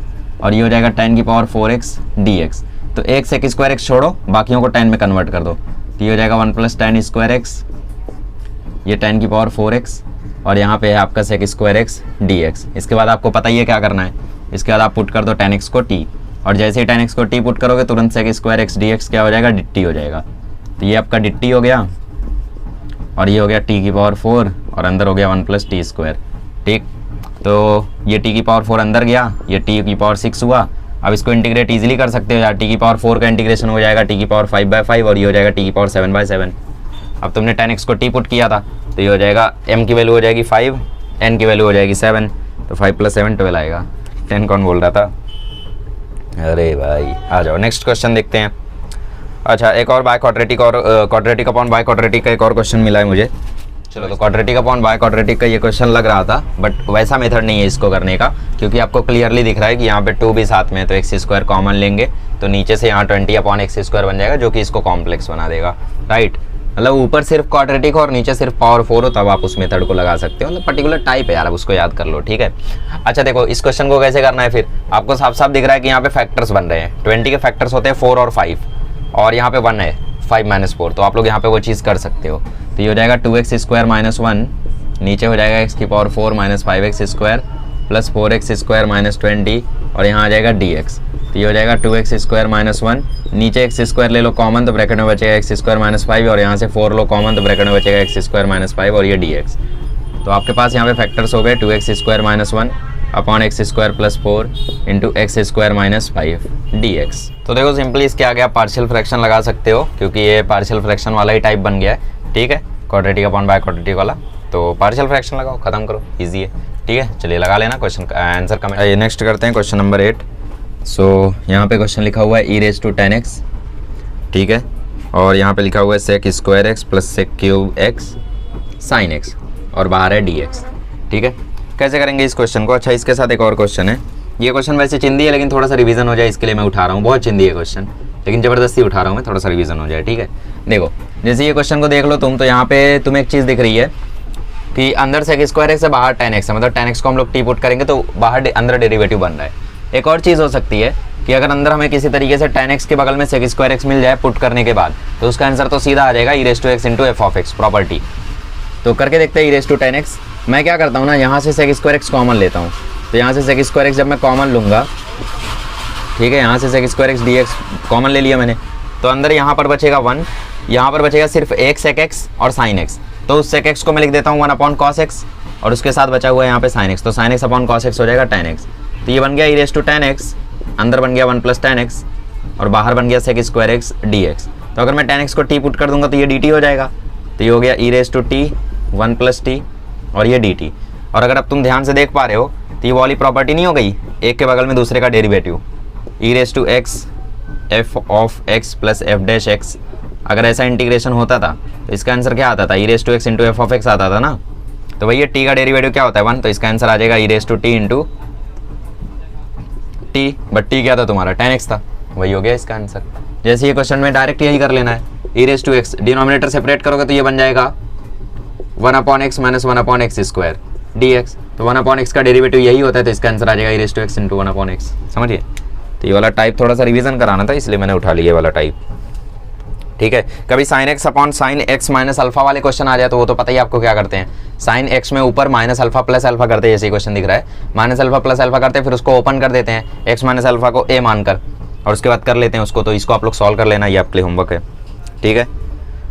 और ये हो जाएगा टैन की पावर 4x dx। तो एक सेक स्क्वायर एक्स छोड़ो, बाकियों को टैन में कन्वर्ट कर दो, तो ये हो जाएगा 1 + टैन स्क्वायर एक्स, ये टैन की पावर 4x, और यहाँ पे है आपका सेक स्क्वायर एक्स dx। इसके बाद आपको पता ही है क्या करना है, इसके बाद आप पुट कर दो tan x को t, और जैसे ही tan x को t पुट करोगे तुरंत सेक स्क्वायर एक्स dx क्या हो जाएगा, dt हो जाएगा। तो ये आपका dt हो गया, और ये हो गया t की पावर 4, और अंदर हो गया 1 + t स्क्वायर, ठीक। तो ये t की पावर 4 अंदर गया, ये t की पावर 6 हुआ। अब इसको इंटीग्रेट इजीली कर सकते हो यार, t की पावर 4 का इंटीग्रेशन हो जाएगा t की पावर 5/5, और ये हो जाएगा t की पावर 7/7। अब तुमने tan x को t पुट किया था तो ये हो जाएगा m की वैल्यू हो जाएगी 5, n की वैल्यू हो जाएगी 7, तो 5 + 7 12 आएगा। 10 कौन बोल रहा था, अरे भाई आ जाओ नेक्स्ट क्वेश्चन देखते हैं। अच्छा, एक और बाय क्वाड्रेटिक और क्वाड्रेटिक अपॉन बाय क्वाड्रेटिक का एक और क्वेश्चन मिला है मुझे। चलो, तो क्वाड्रेटिक अपॉन बाय क्वाड्रेटिक का ये क्वेश्चन लग रहा था, बट वैसा मेथड नहीं है इसको करने का, क्योंकि आपको क्लियरली दिख रहा है कि यहाँ पे 2 भी साथ में है, तो x² कॉमन लेंगे तो नीचे से यहाँ 20/x² बन जाएगा, जो कि इसको कॉम्प्लेक्स बना देगा, राइट। मतलब ऊपर सिर्फ क्वाड्रेटिक और नीचे सिर्फ पावर 4 हो तब आप उस मेथड को लगा सकते हो। मतलब पर्टिकुलर टाइप है यार, अब उसको याद कर लो, ठीक है। अच्छा देखो, इस क्वेश्चन को कैसे करना है फिर, आपको साफ साफ दिख रहा है कि यहाँ पे फैक्टर्स बन रहे हैं। 20 के फैक्टर्स होते हैं 4 और 5, और यहाँ पे 1 है 5 - 4, तो आप लोग यहाँ पे वो चीज़ कर सकते हो। तो ये हो जाएगा 2x² - 1, नीचे हो जाएगा x की पावर 4 - 5x² प्लस 4x² - 20, और यहाँ आ जाएगा dx। तो ये हो जाएगा 2x² - 1, नीचे x² ले लो कॉमन तो ब्रैकेट में बचेगा x² - 5, और यहाँ से 4 लो कॉमन तो ब्रैकेट में बचेगा x² - 5, और ये dx। तो आपके पास यहाँ पे फैक्टर्स हो गए 2x² - 1 upon x² + 4 into x² - 5 dx। तो देखो सिंपली इसके आगे आप पार्शियल फ्रैक्शन लगा सकते हो, क्योंकि ये पार्शियल फ्रैक्शन वाला ही टाइप बन गया है, ठीक है, क्वाड्रेटिक अपॉन बाय क्वाड्रेटिक वाला। तो पार्शियल फ्रैक्शन लगाओ, खत्म करो, इजी है, ठीक है। चलिए लगा लेना क्वेश्चन का आंसर कमेंट। ये नेक्स्ट करते हैं क्वेश्चन नंबर 8। सो यहाँ पे क्वेश्चन लिखा हुआ है e⁻tan x, ठीक है, और यहाँ पे लिखा हुआ है sec² x + sec³ x sin x, और बाहर है dx, ठीक है। कैसे करेंगे इस क्वेश्चन को। अच्छा, इसके साथ एक और क्वेश्चन है। ये क्वेश्चन वैसे चिंदी है, लेकिन थोड़ा सा रिवीजन हो जाए इसके लिए मैं उठा रहा हूँ। बहुत चिंदी है क्वेश्चन, लेकिन ज़बरदस्ती उठा रहा हूँ मैं, थोड़ा सा रिवीजन हो जाए, ठीक है। देखो, जैसे ये क्वेश्चन को देख लो तुम, तो यहाँ पे तुम्हें एक चीज़ दिख रही है कि अंदर sec² x है, बाहर tan x है, मतलब tan x को हम लोग t पुट करेंगे तो बाहर अंदर डेरिवेटिव बन रहा है। एक और चीज़ हो सकती है कि अगर अंदर हमें किसी तरीके से tan x के बगल में sec² x मिल जाए पुट करने के बाद, तो उसका आंसर तो सीधा आ जाएगा e⁻x × f(x) प्रॉपर्टी। तो करके देखते हैं e⁻tan x। मैं क्या करता हूँ ना, यहाँ से sec² x कॉमन लेता हूँ, तो यहाँ से sec² x जब मैं कॉमन लूँगा, ठीक है, यहाँ से sec² x dx कॉमन ले लिया मैंने, तो अंदर यहाँ पर बचेगा 1, यहाँ पर बचेगा सिर्फ एक sec x और sin x, तो उस sec x को मैं लिख देता हूँ 1/cos x, और उसके साथ बचा हुआ है यहाँ पे sin x, तो sin x/cos x हो जाएगा tan x। तो ये बन गया e⁻tan x, अंदर बन गया 1 + tan x, और बाहर बन गया sec² x dx। तो अगर मैं tan x को t पुट कर दूंगा तो ये dt हो जाएगा, तो ये हो गया e⁻t 1 + t, और ये dt। और अगर अब तुम ध्यान से देख पा रहे हो तो ये वाली प्रॉपर्टी नहीं हो गई, एक के बगल में दूसरे का डेरिवेटिव e⁻x f(x) + f'(x)। अगर ऐसा इंटीग्रेशन होता था तो इसका आंसर क्या आता था, e⁻x × f(x) आता था ना। तो भैया t का डेरिवेटिव क्या होता है 1, तो इसका आंसर आ जाएगा e⁻t × t, बट t क्या था तुम्हारा tan x था, वही हो गया इसका आंसर। जैसे ये क्वेश्चन में डायरेक्ट यही कर लेना है, e⁻x डिनोमिनेटर सेपरेट करोगे तो ये बन जाएगा 1/x - 1/x² dx। तो 1/x का डेरिवेटिव यही होता है, तो इसका आंसर आ जाएगा e⁻x × 1/x। समझिए, तो ये वाला टाइप थोड़ा सा रिवीजन कराना था, इसलिए मैंने उठा लिया ये वाला टाइप, ठीक है। कभी sin x/sin x - अल्फा वाले क्वेश्चन आ जाए तो वो तो पता ही आपको क्या करते हैं, sin x में ऊपर -α + अल्फा करते हैं, जैसे क्वेश्चन दिख रहा है, -α + अल्फा करते हैं, फिर उसको ओपन कर देते हैं x - अल्फा को a मानकर, और उसके बाद कर लेते हैं उसको। तो इसको आप लोग सॉल्व कर लेना, ये आपके लिए होमवर्क है, ठीक है।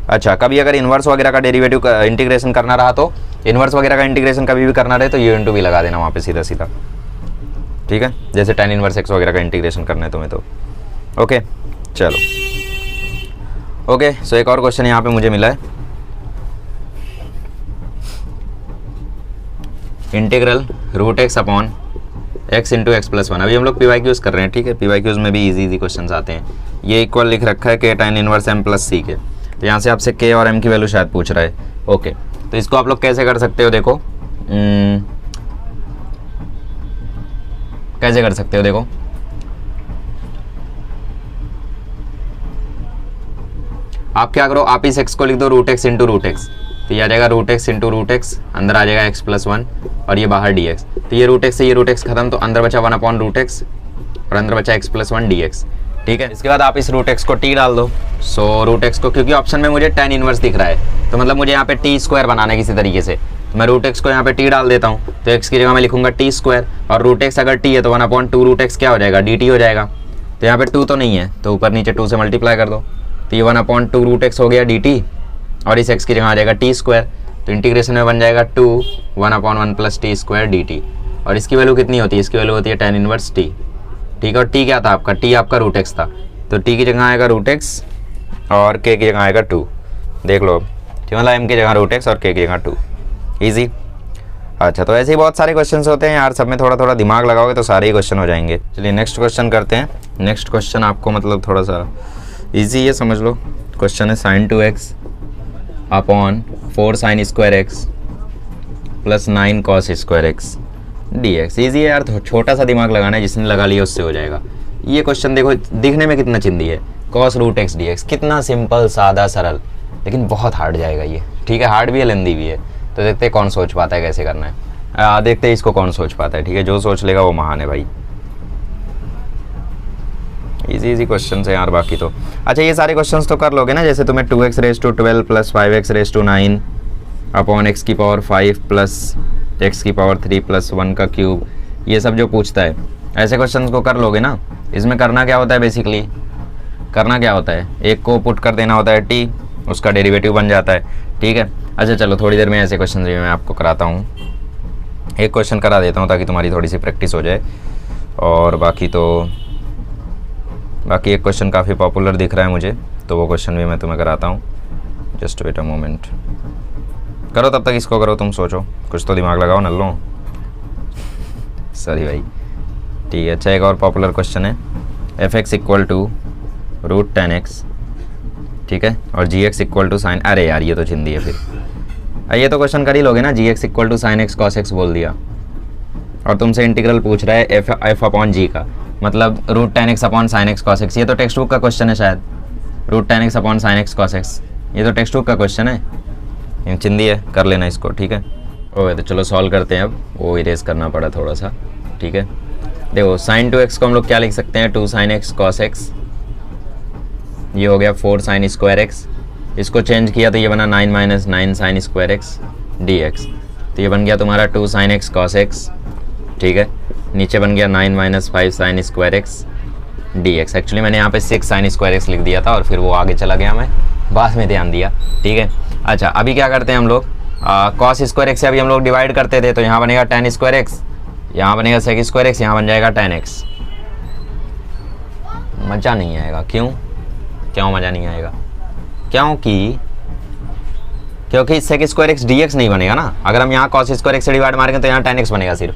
अच्छा, कभी अगर इन्वर्स वगैरह का डेरिवेटिव का इंटीग्रेशन करना रहा, तो इन्वर्स वगैरह का इंटीग्रेशन कभी भी करना रहे तो u × v लगा देना वहाँ पे सीधा सीधा, ठीक है। जैसे tan इनवर्स x वगैरह का इंटीग्रेशन करना है तुम्हें तो, ओके। चलो, ओके। सो एक और क्वेश्चन यहाँ पे मुझे मिला है, integral √x upon x × x + 1। अभी हम लोग PYQs कर रहे हैं, ठीक है। PYQs में भी इजी क्वेश्चन आते हैं। ये इक्वल लिख रखा है k tan inverse m + c के, तो यहाँ से आपसे k और m की वैल्यू शायद पूछ रहा है। ओके, तो इसको आप लोग कैसे कर सकते हो, देखो कैसे कर सकते हो, देखो आप क्या करो, आप इस x को लिख दो root x into root x, तो ये आ जाएगा root x into root x, अंदर आ जाएगा x प्लस 1 और ये बाहर dx। तो ये रूट एक्स से ये रूट एक्स खत्म, तो अंदर बचा 1 अपॉन रूट एक्स और अंदर बचा x प्लस 1 dx। ठीक है, इसके बाद आप इस रूट एक्स को t डाल दो। सो रूट एक्स को, क्योंकि ऑप्शन में मुझे tan इनवर्स दिख रहा है, तो मतलब मुझे यहाँ पे t स्क्वायर बनाना है किसी तरीके से, तो मैं रूट एक्स को यहाँ पे t डाल देता हूँ। तो x की जगह मैं लिखूंगा t स्क्वायर, और रूट एक्स अगर t है तो 1 अपॉन 2 रूट एक्स क्या हो जाएगा, dt हो जाएगा। तो यहाँ पे 2 तो नहीं है, तो ऊपर नीचे 2 से मल्टीप्लाई कर दो, तो ये 1 अपॉन 2 रूट एक्स हो गया dt, और इस x की जगह आ जाएगा t स्क्वायर, तो इंटीग्रेशन में बन जाएगा 2 1 upon 1 plus T square dt। और इसकी वैल्यू कितनी होती है, इसकी वैल्यू होती है tan इनवर्स t। ठीक है, और t क्या था आपका, t आपका रूट एक्स था, तो t की जगह आएगा रूट एक्स और k की जगह आएगा 2। देख लो, ठीक, मतलब m की जगह रूट एक्स और k की जगह 2। ईजी। अच्छा, तो ऐसे ही बहुत सारे क्वेश्चन होते हैं यार, सब में थोड़ा थोड़ा दिमाग लगाओगे तो सारे ही क्वेश्चन हो जाएंगे। चलिए नेक्स्ट क्वेश्चन करते हैं। नेक्स्ट क्वेश्चन आपको मतलब थोड़ा सा ईजी है, समझ लो। क्वेश्चन है sin 2x upon 4 sin square x plus 9 cos square x dx। Easy है यार, तो छोटा सा दिमाग लगाना है, जिसने लगा लिया उससे हो जाएगा। ये क्वेश्चन देखो दिखने में कितना चिंदी है, cos रूट एक्स dx, कितना सिंपल सादा सरल, लेकिन बहुत हार्ड जाएगा ये। ठीक है, हार्ड भी है लेंदी भी है, तो देखते हैं कौन सोच पाता है कैसे करना है। देखते हैं इसको कौन सोच पाता है। ठीक है, जो सोच लेगा वो महान है भाई। इजी क्वेश्चन है यार बाकी तो। अच्छा, ये सारे क्वेश्चंस तो कर लोगे ना, जैसे तुम्हें 2x raise to 12 plus 5x raise to 9 upon x की पावर 5 प्लस x की पावर 3 प्लस 1 का क्यूब, ये सब जो पूछता है, ऐसे क्वेश्चंस को कर लोगे ना। इसमें करना क्या होता है, बेसिकली करना क्या होता है, एक को पुट कर देना होता है t, उसका डेरिवेटिव बन जाता है। ठीक है, अच्छा चलो थोड़ी देर में ऐसे क्वेश्चन भी मैं आपको कराता हूँ। एक क्वेश्चन करा देता हूँ ताकि तुम्हारी थोड़ी सी प्रैक्टिस हो जाए, और बाकी एक क्वेश्चन काफ़ी पॉपुलर दिख रहा है मुझे, तो वो क्वेश्चन भी मैं तुम्हें कराता हूँ। जस्ट वेट अ मोमेंट, करो तब तक इसको करो, तुम सोचो, कुछ तो दिमाग लगाओ नल्लो। सॉरी भाई। ठीक है, अच्छा एक और पॉपुलर क्वेश्चन है, f(x) equal to root 10x, ठीक है, और g(x) इक्वल टू साइन, अरे यार ये तो चिंदी है फिर। ये तो क्वेश्चन कर ही लोगे ना, g(x) equal to sine x cos x बोल दिया, और तुमसे इंटीग्रल पूछ रहा है f अपॉन g का, मतलब root 10x upon sine x cos x. ये तो टेक्स्ट बुक का क्वेश्चन है शायद, root 10x upon sine x cos x, ये तो टेक्स्ट बुक का क्वेश्चन है, चिंदी है, कर लेना इसको। ठीक है, ओके, तो चलो सॉल्व करते हैं। अब वो इरेज करना पड़ा थोड़ा सा। ठीक है, देखो sin 2x को हम लोग क्या लिख सकते हैं, 2 sin x cos x, ये हो गया 4 sin स्क्वायर एक्स, इसको चेंज किया तो ये बना 9 minus 9 sin square x dx, तो ये बन गया तुम्हारा 2 sin x cos x। ठीक है, नीचे बन गया 9 minus 5 sin square x dx। Actually मैंने यहाँ पे 6 sin स्क्वायर एक्स लिख दिया था, और फिर वो आगे चला गया, मैं बाद में ध्यान दिया। ठीक है, अच्छा अभी क्या करते हैं हम लोग, cos स्क्वायर एक्स से अभी हम लोग डिवाइड करते थे, तो यहाँ बनेगा tan स्क्वायर एक्स, यहाँ बनेगा sec स्क्वायर एक्स, यहाँ बन जाएगा tan x। मज़ा नहीं आएगा, क्यों मज़ा नहीं आएगा, क्योंकि sec स्क्वायर एक्स dx नहीं बनेगा ना। अगर हम यहाँ cos स्क्वायर एक्स से डिवाइड मारेंगे तो यहाँ tan x बनेगा सिर्फ,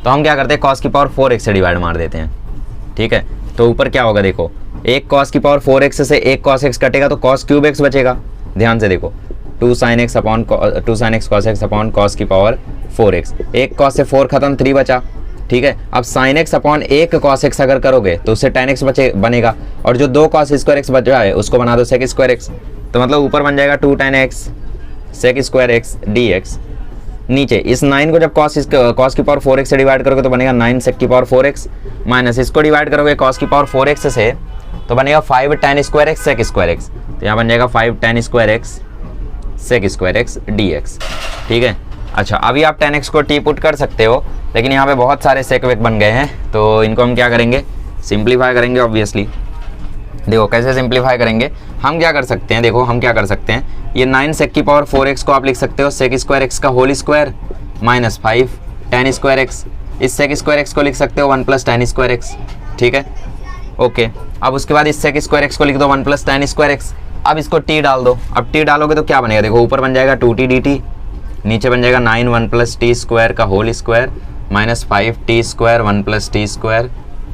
तो हम क्या करते हैं cos की पावर 4x से डिवाइड मार देते हैं। ठीक है, तो ऊपर क्या होगा, देखो एक cos की पावर 4x से एक cos x कटेगा तो cos क्यूब x बचेगा। ध्यान से देखो, 2 sin x cos x upon cos की पावर 4x, एक cos से 4 खत्म, 3 बचा। ठीक है, अब sin x अपॉन एक cos x अगर करोगे तो उससे tan x बनेगा, और जो 2 cos स्क्वायर x बच रहा है उसको बना दो sec स्क्वायर x, तो मतलब ऊपर बन जाएगा 2 tan x sec square x dx। नीचे इस 9 को जब cos की पावर 4x से डिवाइड करोगे तो बनेगा 9 sec की पावर 4x, माइनस इसको डिवाइड करोगे cos की पावर 4x से तो बनेगा 5 tan square x sec square x, तो यहाँ बन जाएगा 5 tan square x sec square x dx। ठीक है, अच्छा अभी आप tan x को t पुट कर सकते हो, लेकिन यहाँ पे बहुत सारे sec वेक बन गए हैं, तो इनको हम क्या करेंगे, सिंप्लीफाई करेंगे ऑब्वियसली। देखो कैसे सिंप्लीफाई करेंगे, हम क्या कर सकते हैं, देखो हम क्या कर सकते हैं, ये 9 sec की पावर 4x को आप लिख सकते हो sec स्क्वायर x का whole square minus 5 tan square x, इस sec स्क्वायर x को लिख सकते हो 1 प्लस tan स्क्वायर x। ठीक है, ओके, अब उसके बाद इस sec स्क्वायर x को लिख दो 1 प्लस tan स्क्वायर x। अब इसको t डाल दो, अब t डालोगे तो क्या बनेगा, देखो ऊपर बन जाएगा 2t dt, नीचे बन जाएगा 9 1 प्लस t स्क्वायर का whole square minus 5 t square 1 plus t square.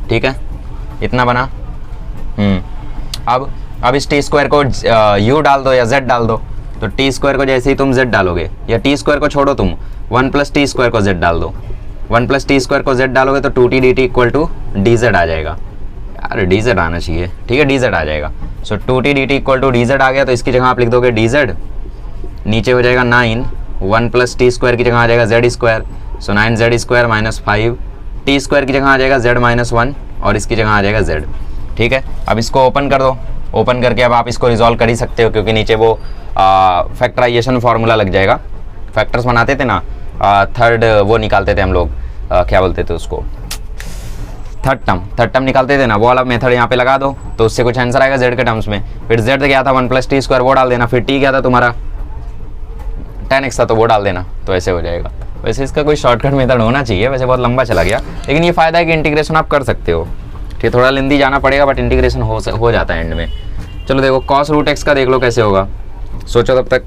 ठीक है, इतना बना। अब इस टी स्क्वायर को u डाल दो या z डाल दो, तो टी स्क्वायर को जैसे ही तुम z डालोगे, या टी स्क्वायर को छोड़ो तुम, 1 प्लस टी स्क्वायर को z डाल दो, 1 प्लस टी स्क्वायर को z डालोगे तो 2t dt equal to dz आ जाएगा। यार dz आना चाहिए, ठीक है, dz आ जाएगा। So 2t dt equal to dz आ गया, तो इसकी जगह आप लिख दोगे dz, नीचे हो जाएगा 9, 1 प्लस टी स्क्वायर की जगह आ जाएगा z स्क्वायर, सो 9z square minus 5, T square की जगह आ जाएगा z माइनस 1 और इसकी जगह आ जाएगा z। ठीक है, अब इसको ओपन कर दो, ओपन करके अब आप इसको रिजॉल्व कर ही सकते हो, क्योंकि नीचे वो फैक्टराइजेशन फार्मूला लग जाएगा। फैक्टर्स बनाते थे ना, थर्ड वो निकालते थे हम लोग, क्या बोलते थे उसको, थर्ड टर्म निकालते थे ना, वो वाला मेथड यहाँ पे लगा दो, तो उससे कुछ आंसर आएगा z के टर्म्स में। फिर z क्या था 1 प्लस टी स्क्वायर, वो डाल देना, फिर t क्या था तुम्हारा 10x था, तो वो डाल देना, तो ऐसे हो जाएगा। वैसे इसका कोई शॉर्टकट मेथड होना चाहिए, वैसे बहुत लंबा चला गया, लेकिन ये फ़ायदा है कि इंटीग्रेशन आप कर सकते हो। ठीक, थोड़ा लेंदी जाना पड़ेगा बट इंटीग्रेशन हो जाता है एंड में। चलो देखो कॉस रूट एक्स का देख लो कैसे होगा, सोचो तब तक।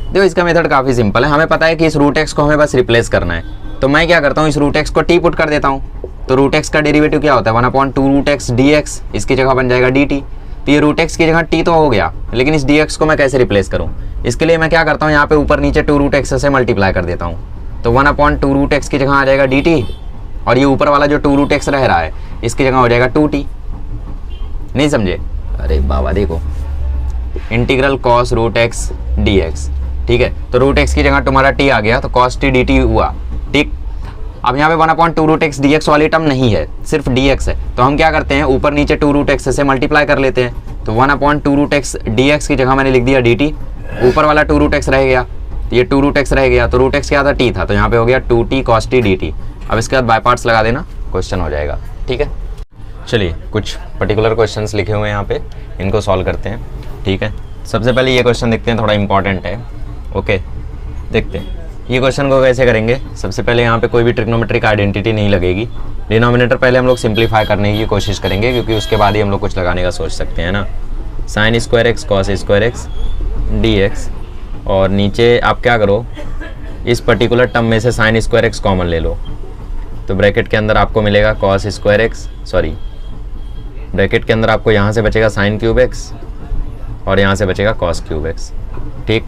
देखो इसका मेथड काफ़ी सिंपल है, हमें पता है कि इस रूट एक्स को हमें बस रिप्लेस करना है, तो मैं क्या करता हूँ, इस रूट एक्स को टी पुट कर देता हूँ, तो रूट एक्स का डेरिवेटिव क्या होता है 1/2 रूट एक्स डी एक्स, इसकी जगह बन जाएगा डी टी। तो ये रूट एक्स की जगह टी तो हो गया, लेकिन इस डी एक्स को मैं कैसे रिप्लेस करूँ, इसके लिए मैं क्या करता हूँ, यहाँ पे ऊपर नीचे 2 रूट एक्स से मल्टीप्लाई कर देता हूँ, तो 1/2 रूट एक्स की जगह आ जाएगा डी टी, और ये ऊपर वाला जो 2 रूट एक्स रह रहा है इसकी जगह हो जाएगा 2t। नहीं समझे? अरे बाबा देखो, integral cos root x D x, ठीक है, तो रूट एक्स की जगह तुम्हारा t आ गया, तो कॉस टी डी टी हुआ। ठीक, अब यहाँ पे 1/2 रूट एक्स डी एक्स वाली टर्म नहीं है, सिर्फ डी एक्स है, तो हम क्या करते हैं, ऊपर नीचे 2 रूट एक्स से मल्टीप्लाई कर लेते हैं, तो 1/2 रूट एक्स डी एक्स की जगह मैंने लिख दिया डी टी, ऊपर वाला 2 रूट एक्स रह गया, ये 2 रूट एक्स रह गया, तो रूट एक्स क्या था t था, तो यहाँ पे हो गया 2t cos t dt। अब इसके बाद बाय पार्ट्स लगा देना, क्वेश्चन हो जाएगा। ठीक है, चलिए कुछ पर्टिकुलर क्वेश्चंस लिखे हुए हैं यहाँ पे, इनको सॉल्व करते हैं। ठीक है, सबसे पहले ये क्वेश्चन देखते हैं, थोड़ा इंपॉर्टेंट है। ओके, देखते हैं ये क्वेश्चन को कैसे करेंगे। सबसे पहले यहाँ पे कोई भी ट्रिग्नोमेट्रिक आइडेंटिटी नहीं लगेगी, डिनोमिनेटर पहले हम लोग सिंप्लीफाई करने की कोशिश करेंगे, क्योंकि उसके बाद ही हम लोग कुछ लगाने का सोच सकते हैं ना। Sign square x cos square x D x, और नीचे आप क्या करो, इस पर्टिकुलर टर्म में से साइन स्क्वायर एक्स कॉमन ले लो, तो ब्रैकेट के अंदर आपको मिलेगा cos square x, sorry bracket के अंदर आपको यहाँ से बचेगा साइन क्यूब एक्स और यहाँ से बचेगा कॉस क्यूब एक्स। ठीक,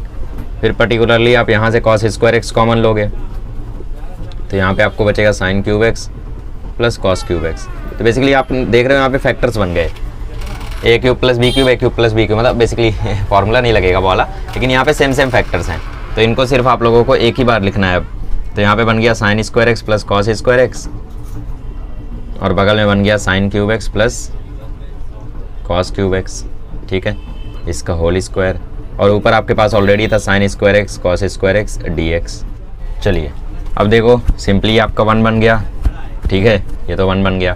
फिर पर्टिकुलरली आप यहाँ से कॉस स्क्वायर एक्स कॉमन लोगे, तो यहाँ पे आपको बचेगा sine cube x plus cos cube x. तो बेसिकली आप देख रहे हो यहाँ पे फैक्टर्स बन गए, ए क्यूब प्लस बी क्यूब, ए क्यूब प्लस बी क्यूब, मतलब बेसिकली फॉर्मूला नहीं लगेगा वाला, लेकिन यहाँ पे सेम फैक्टर्स हैं, तो इनको सिर्फ आप लोगों को एक ही बार लिखना है। अब तो यहाँ पे बन गया sign square x plus cos square x, और बगल में बन गया sine cube x plus cos cube x. ठीक है, इसका होल स्क्वायर, और ऊपर आपके पास ऑलरेडी था sign square x cos square x D x. चलिए अब देखो सिंपली आपका 1 बन गया। ठीक है, ये तो 1 बन गया,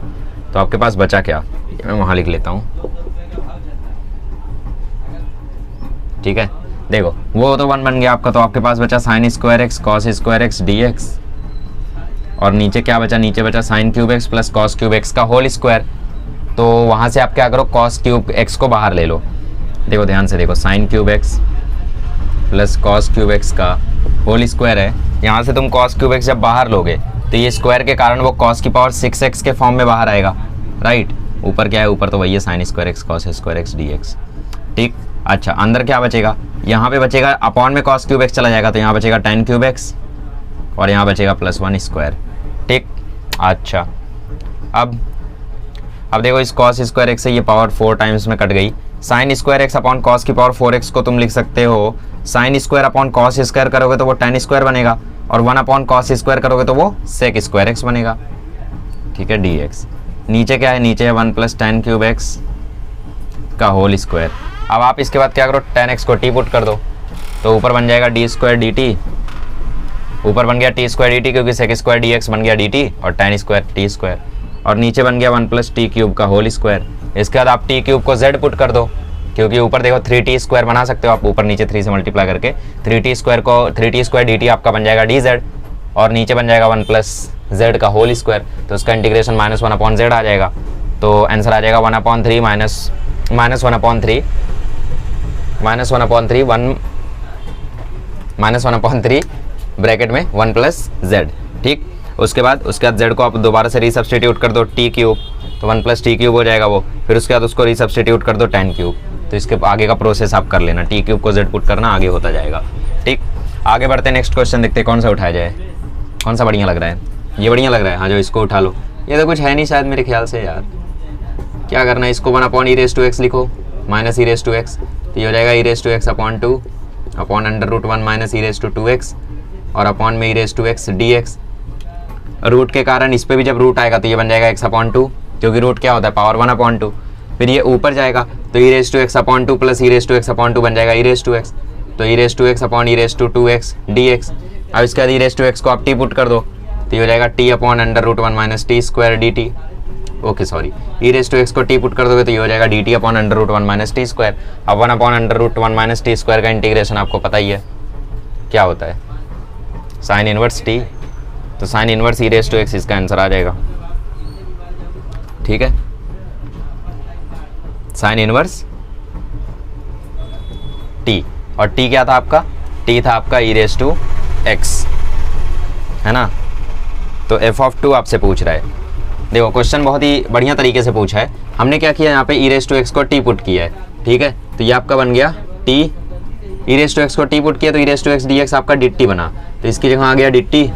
तो आपके पास बचा क्या, ये मैं वहाँ लिख लेता हूँ। ठीक है, देखो वो तो 1 बन गया आपका, तो आपके पास बचा sign square x cos square x D x, और नीचे क्या बचा, नीचे बचा sine cube x plus cos cube x का होल स्क्वायर। तो वहाँ से आप क्या करो, कॉस क्यूब एक्स को बाहर ले लो। देखो ध्यान से देखो, sine cube x plus cos cube x का होल स्क्वायर है, यहाँ से तुम कॉस क्यूब एक्स जब बाहर लोगे तो ये स्क्वायर के कारण वो कॉस की पावर 6x के फॉर्म में बाहर आएगा। राइट, ऊपर क्या है, ऊपर तो वही है sign square x cos square x D x. ठीक, अच्छा अंदर क्या बचेगा, यहाँ पे बचेगा अपॉन में कॉस क्यूब एक्स चला जाएगा, तो यहाँ बचेगा tan क्यूब एक्स और यहाँ बचेगा +1 स्क्वायर। ठीक, अच्छा अब देखो इस कॉस स्क्वायर एक्स से ये पावर 4 टाइम्स में कट गई। Sign square x upon cos की पावर 4x को तुम लिख सकते हो sine square upon cos square करोगे तो वो tan स्क्वायर बनेगा, और 1 अपॉन कॉस स्क्वायर करोगे तो वो सेक स्क्वायर एक्स बनेगा। ठीक है, dx। नीचे क्या है, नीचे है 1 + tan क्यूब एक्स का होल स्क्वायर। अब आप इसके बाद क्या करो, tan x को t पुट कर दो, तो ऊपर बन जाएगा d स्क्वायर dt, ऊपर बन गया t स्क्वायर dt क्योंकि सेक स्क्वायर dx बन गया dt, और tan स्क्वायर t स्क्वायर, और नीचे बन गया 1 + t क्यूब का होल स्क्वायर। इसके बाद आप t क्यूब को z पुट कर दो, क्योंकि ऊपर देखो 3t स्क्वायर बना सकते हो आप, ऊपर नीचे 3 से मल्टीप्लाई करके 3t स्क्वायर dt आपका बन जाएगा dz, और नीचे बन जाएगा 1 + z का होल स्क्वायर, तो उसका इंटीग्रेशन -1/z आ जाएगा। तो आंसर आ जाएगा 1/3 -1/3 ब्रैकेट में 1 + z। ठीक, उसके बाद z को आप दोबारा से रीसब्स्टिट्यूट कर दो t क्यूब, तो 1 + t क्यूब हो जाएगा वो, फिर उसके बाद उसको रीसब्स्टिट्यूट कर दो tan क्यूब, तो इसके आगे का प्रोसेस आप कर लेना, टी क्यूब को जेड पुट करना, आगे होता जाएगा। ठीक, आगे बढ़ते हैं, नेक्स्ट क्वेश्चन देखते हैं कौन सा उठाया जाए, कौन सा बढ़िया लग रहा है, ये बढ़िया लग रहा है, हाँ जो इसको उठा लो। ये तो कुछ है नहीं शायद मेरे ख्याल से यार, क्या करना है इसको 1/e⁻² लिखो माइनस e⁻x, तो ये हो जाएगा e⁻x/2 अपॉन √1 माइनस e⁻2x और अपॉन में e⁻x dx। रूट के कारण इस पर भी जब रूट आएगा तो ये बन जाएगा x/2, क्योंकि रूट क्या होता है पावर 1/2। फिर ये ऊपर जाएगा तो e⁻x/2 प्लस e⁻x/2 बन जाएगा e⁻x, तो e⁻x/e⁻2x dx। अब इसके बाद e⁻x को आप t पुट कर दो तो ये हो जाएगा t/√1 minus t² dt। Okay sorry, e⁻x को t पुट कर दोगे तो ये हो जाएगा dt/√1 माइनस t²। अब 1/√1 माइनस t² का इंटीग्रेशन आपको पता ही है क्या होता है, साइन इनवर्स t, तो साइन इनवर्स e⁻x इसका आंसर आ जाएगा। ठीक है, साइन इनवर्स t, और t क्या था आपका, t था आपका e⁻x, है ना। तो f(2) आपसे पूछ रहा है। देखो क्वेश्चन बहुत ही बढ़िया तरीके से पूछा है। हमने क्या किया, यहाँ पे e⁻x को t पुट किया है। ठीक है, तो ये आपका बन गया t, e⁻x को t पुट किया तो e⁻x dx आपका dt बना, तो इसकी जगह आ गया dt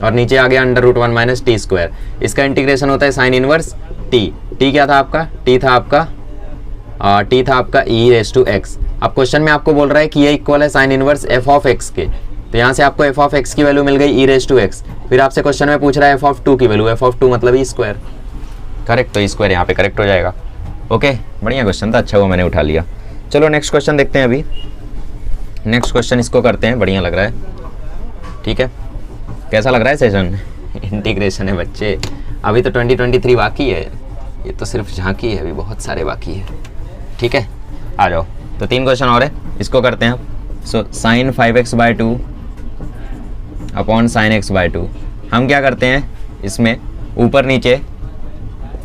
और नीचे आ गया √1 माइनस t²। इसका इंटीग्रेशन होता है साइन इनवर्स t। t क्या था आपका, t था आपका e⁻x। अब क्वेश्चन में आपको बोल रहा है कि ये इक्वल है साइन इनवर्स f(x) के, तो यहाँ से आपको f(x) की वैल्यू मिल गई e⁻x। फिर आपसे क्वेश्चन में पूछ रहा है f(2) की वैल्यू, f(2) मतलब e², करेक्ट, तो e² यहाँ पे करेक्ट हो जाएगा। ओके, बढ़िया क्वेश्चन था, अच्छा हुआ मैंने उठा लिया। चलो नेक्स्ट क्वेश्चन देखते हैं। अभी नेक्स्ट क्वेश्चन इसको करते हैं, बढ़िया लग रहा है। ठीक है, कैसा लग रहा है सेशन, इंटीग्रेशन है बच्चे, अभी तो 2023 बाकी है, ये तो सिर्फ झांकी है, अभी बहुत सारे बाकी है। ठीक है, आ जाओ, तो 3 क्वेश्चन और है, इसको करते हैं। So sine 5x/2 upon sine x/2, हम क्या करते हैं इसमें ऊपर नीचे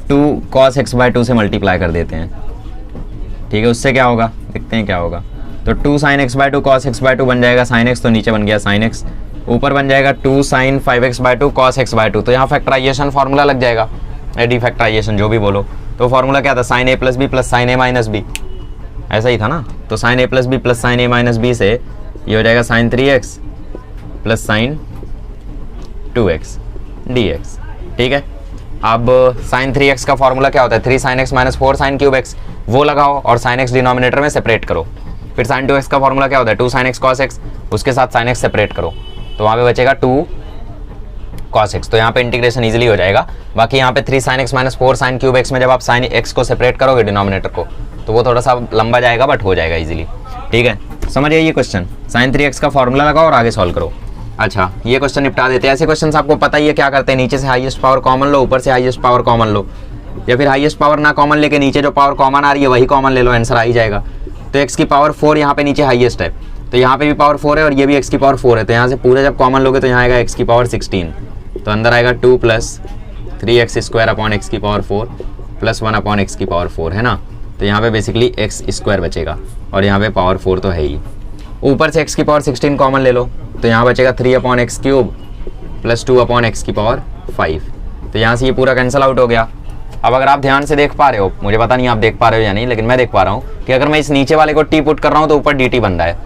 2 cos x/2 से मल्टीप्लाई कर देते हैं। ठीक है, उससे क्या होगा देखते हैं क्या होगा। तो 2 sin x/2 cos x/2 बन जाएगा sin x, तो नीचे बन गया sin x, ऊपर बन जाएगा 2 sin 5x/2 cos x/2, तो यहाँ फैक्टराइजेशन फार्मूला लग जाएगा, एडी फैक्टराइजेशन जो भी बोलो। तो फार्मूला क्या था, sin a + b plus sin a minus b, ऐसा ही था ना। तो sin a + b plus sin a minus b से ये हो जाएगा sin 3x plus sin 2x dx। ठीक है, अब sin 3x का फॉर्मूला क्या होता है, 3 sin x minus 4 sin cube x, वो लगाओ और sin x डिनोमिनेटर में सेपरेट करो। फिर sin 2x का फॉर्मूला क्या होता है, 2 sin x cos x, उसके साथ sin x सेपरेट करो, तो वहाँ पे बचेगा 2 cos x, तो यहाँ पे इंटीग्रेशन इजीली हो जाएगा। बाकी यहाँ पे 3 sin x minus 4 sin cube x में जब आप sin x को सेपरेट करोगे डिनोमिनेटर को, तो वो थोड़ा सा लंबा जाएगा बट हो जाएगा इजीली। ठीक है, समझिए ये क्वेश्चन, sin 3x का फॉर्मूला लगाओ और आगे सॉल्व करो। अच्छा, ये क्वेश्चन निपटा देते हैं। ऐसे क्वेश्चन आपको पता ही है क्या करते हैं, नीचे से हाईएस्ट पावर कॉमन लो, ऊपर से हाईएस्ट पावर कॉमन लो, या फिर हाईएस्ट पावर ना कॉमन लेके नीचे जो पावर कॉमन आ रही है वही कॉमन ले लो, आंसर आ ही जाएगा। तो x की पावर 4 यहाँ पे नीचे हाईएस्ट है, तो यहाँ पे भी पावर 4 है और ये भी x की पावर 4 है, तो यहाँ से पूरा जब कॉमन लोगे तो यहाँ आएगा x की पावर 16, तो अंदर आएगा 2 + 3x² अपॉन x की पावर 4 प्लस 1 अपॉन x की पावर 4, है ना। तो यहाँ पे बेसिकली x² बचेगा और यहाँ पे पावर 4 तो है ही। ऊपर से x की पावर 16 कॉमन ले लो, तो यहाँ बचेगा 3 upon x³ plus 2 upon x की पावर 5, तो यहाँ से ये पूरा कैंसिल आउट हो गया। अब अगर आप ध्यान से देख पा रहे हो, मुझे पता नहीं आप देख पा रहे हो या नहीं, लेकिन मैं देख पा रहा हूँ कि अगर मैं इस नीचे वाले को t पुट कर रहा हूँ तो ऊपर dt बन रहा है,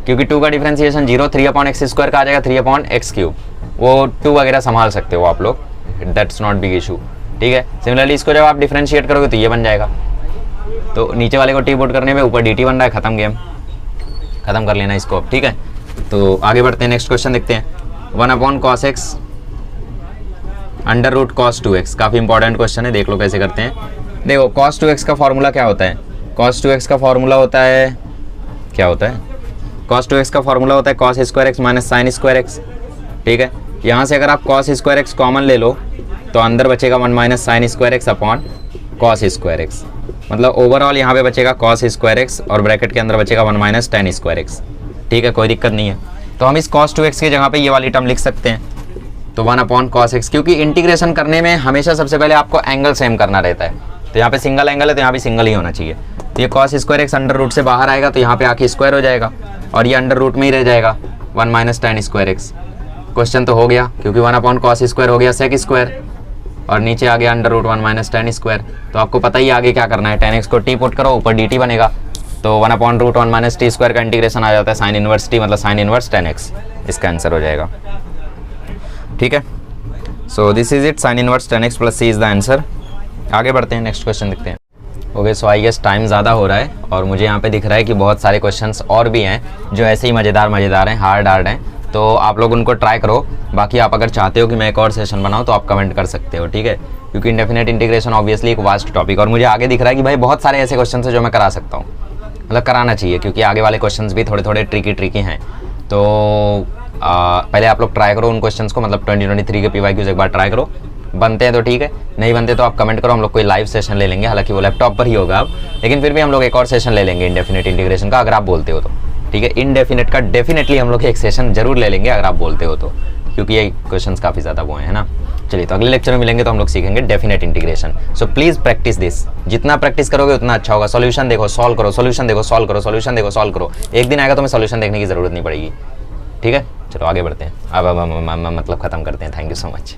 क्योंकि 2 का डिफरेंशिएशन 0, 3 अपॉन x² का आ जाएगा 3 अपॉन x³, वो 2 वगैरह संभाल सकते हो आप लोग, दैट्स नॉट बिग इशू। ठीक है, सिमिलरली इसको जब आप डिफरेंशिएट करोगे तो ये बन जाएगा, तो नीचे वाले को t पुट करने में ऊपर dt बन रहा है, खत्म गेम, खत्म कर लेना इसको अब। ठीक है, तो आगे बढ़ते हैं, नेक्स्ट क्वेश्चन देखते हैं। 1 upon cos x √ cos 2x, काफ़ी इंपॉर्टेंट क्वेश्चन है, देख लो कैसे करते हैं। देखो cos 2x का फॉर्मूला क्या होता है, cos 2x का फॉर्मूला होता है, क्या होता है, cos 2x का फॉर्मूला होता है cos² x minus sin² x। ठीक है, यहाँ से अगर आप cos² x कॉमन ले लो तो अंदर बचेगा 1 minus sin² x upon cos² x, मतलब ओवरऑल यहाँ पे बचेगा cos² x और ब्रैकेट के अंदर बचेगा 1 माइनस tan² x। ठीक है, कोई दिक्कत नहीं है। तो हम इस cos 2x की जगह पे ये वाली टर्म लिख सकते हैं, तो 1 अपॉन cos x, क्योंकि इंटीग्रेशन करने में हमेशा सबसे पहले आपको एंगल सेम करना रहता है, तो यहाँ पे सिंगल एंगल है तो यहाँ भी सिंगल ही होना चाहिए। तो ये cos² x अंडर रूट से बाहर आएगा तो यहाँ पे आके स्क्वायर हो जाएगा और ये अंडर रूट में ही रह जाएगा 1 माइनस tan² x। क्वेश्चन तो हो गया, क्योंकि 1 अपॉन cos² हो गया sec² और नीचे आ गया under root 1 minus ten square. तो आपको पता ही आगे क्या करना है, टेन एक्स को टी पुट करो, ऊपर डी टी बनेगा, तो 1 upon root 1 minus T square का इंटीग्रेशन आ जाता है साइन इनवर्स टी, मतलब साइन इनवर्स टेन एक्स, इसका आंसर हो जाएगा। ठीक है, so this is it, sine inverse ten x plus C is the answer. आगे बढ़ते हैं, नेक्स्ट क्वेश्चन देखते हैं। Okay, so I guess time ज़्यादा हो रहा है और मुझे यहाँ पे दिख रहा है कि बहुत सारे क्वेश्चंस और भी हैं जो ऐसे ही मज़ेदार हैं, हार्ड हैं, तो आप लोग उनको ट्राई करो। बाकी आप अगर चाहते हो कि मैं एक और सेशन बनाऊँ तो आप कमेंट कर सकते हो, ठीक है, क्योंकि इंडेफिनेट इंटीग्रेशन ऑब्वियसली एक वास्ट टॉपिक, और मुझे आगे दिख रहा है कि भाई बहुत सारे ऐसे क्वेश्चन हैं जो मैं करा सकता हूँ, मतलब कराना चाहिए, क्योंकि आगे वाले क्वेश्चंस भी थोड़े थोड़े ट्रिकी हैं। तो पहले आप लोग ट्राई करो उन क्वेश्चंस को, मतलब 2023 के PYQs एक बार ट्राई करो, बनते हैं तो ठीक है, नहीं बनते तो आप कमेंट करो, हम लोग कोई लाइव सेशन ले लेंगे, हालांकि वो लैपटॉप पर ही होगा अब, लेकिन फिर भी हम लोग एक और सेशन ले लेंगे इंडेफिनेट इंटीग्रेशन का, अगर आप बोलते हो तो, ठीक है। इनडेफिनेट का डेफिनेटली हम लोग एक सेशन जरूर ले लेंगे अगर आप बोलते हो तो, क्योंकि ये क्वेश्चंस काफ़ी ज़्यादा वो हैं ना। चलिए, तो अगले लेक्चर में मिलेंगे तो हम लोग सीखेंगे definite integration. So please practice this, जितना प्रैक्टिस करोगे उतना अच्छा होगा। सॉल्यूशन देखो, सॉल्व करो, सॉल्यूशन देखो, सॉल्व करो, सॉल्यूशन देखो, सॉल्व करो, एक दिन आएगा तो मैं सॉल्यूशन देखने की ज़रूरत नहीं पड़ेगी, ठीक है। चलो आगे बढ़ते हैं, अब मतलब ख़त्म करते हैं। Thank you so much.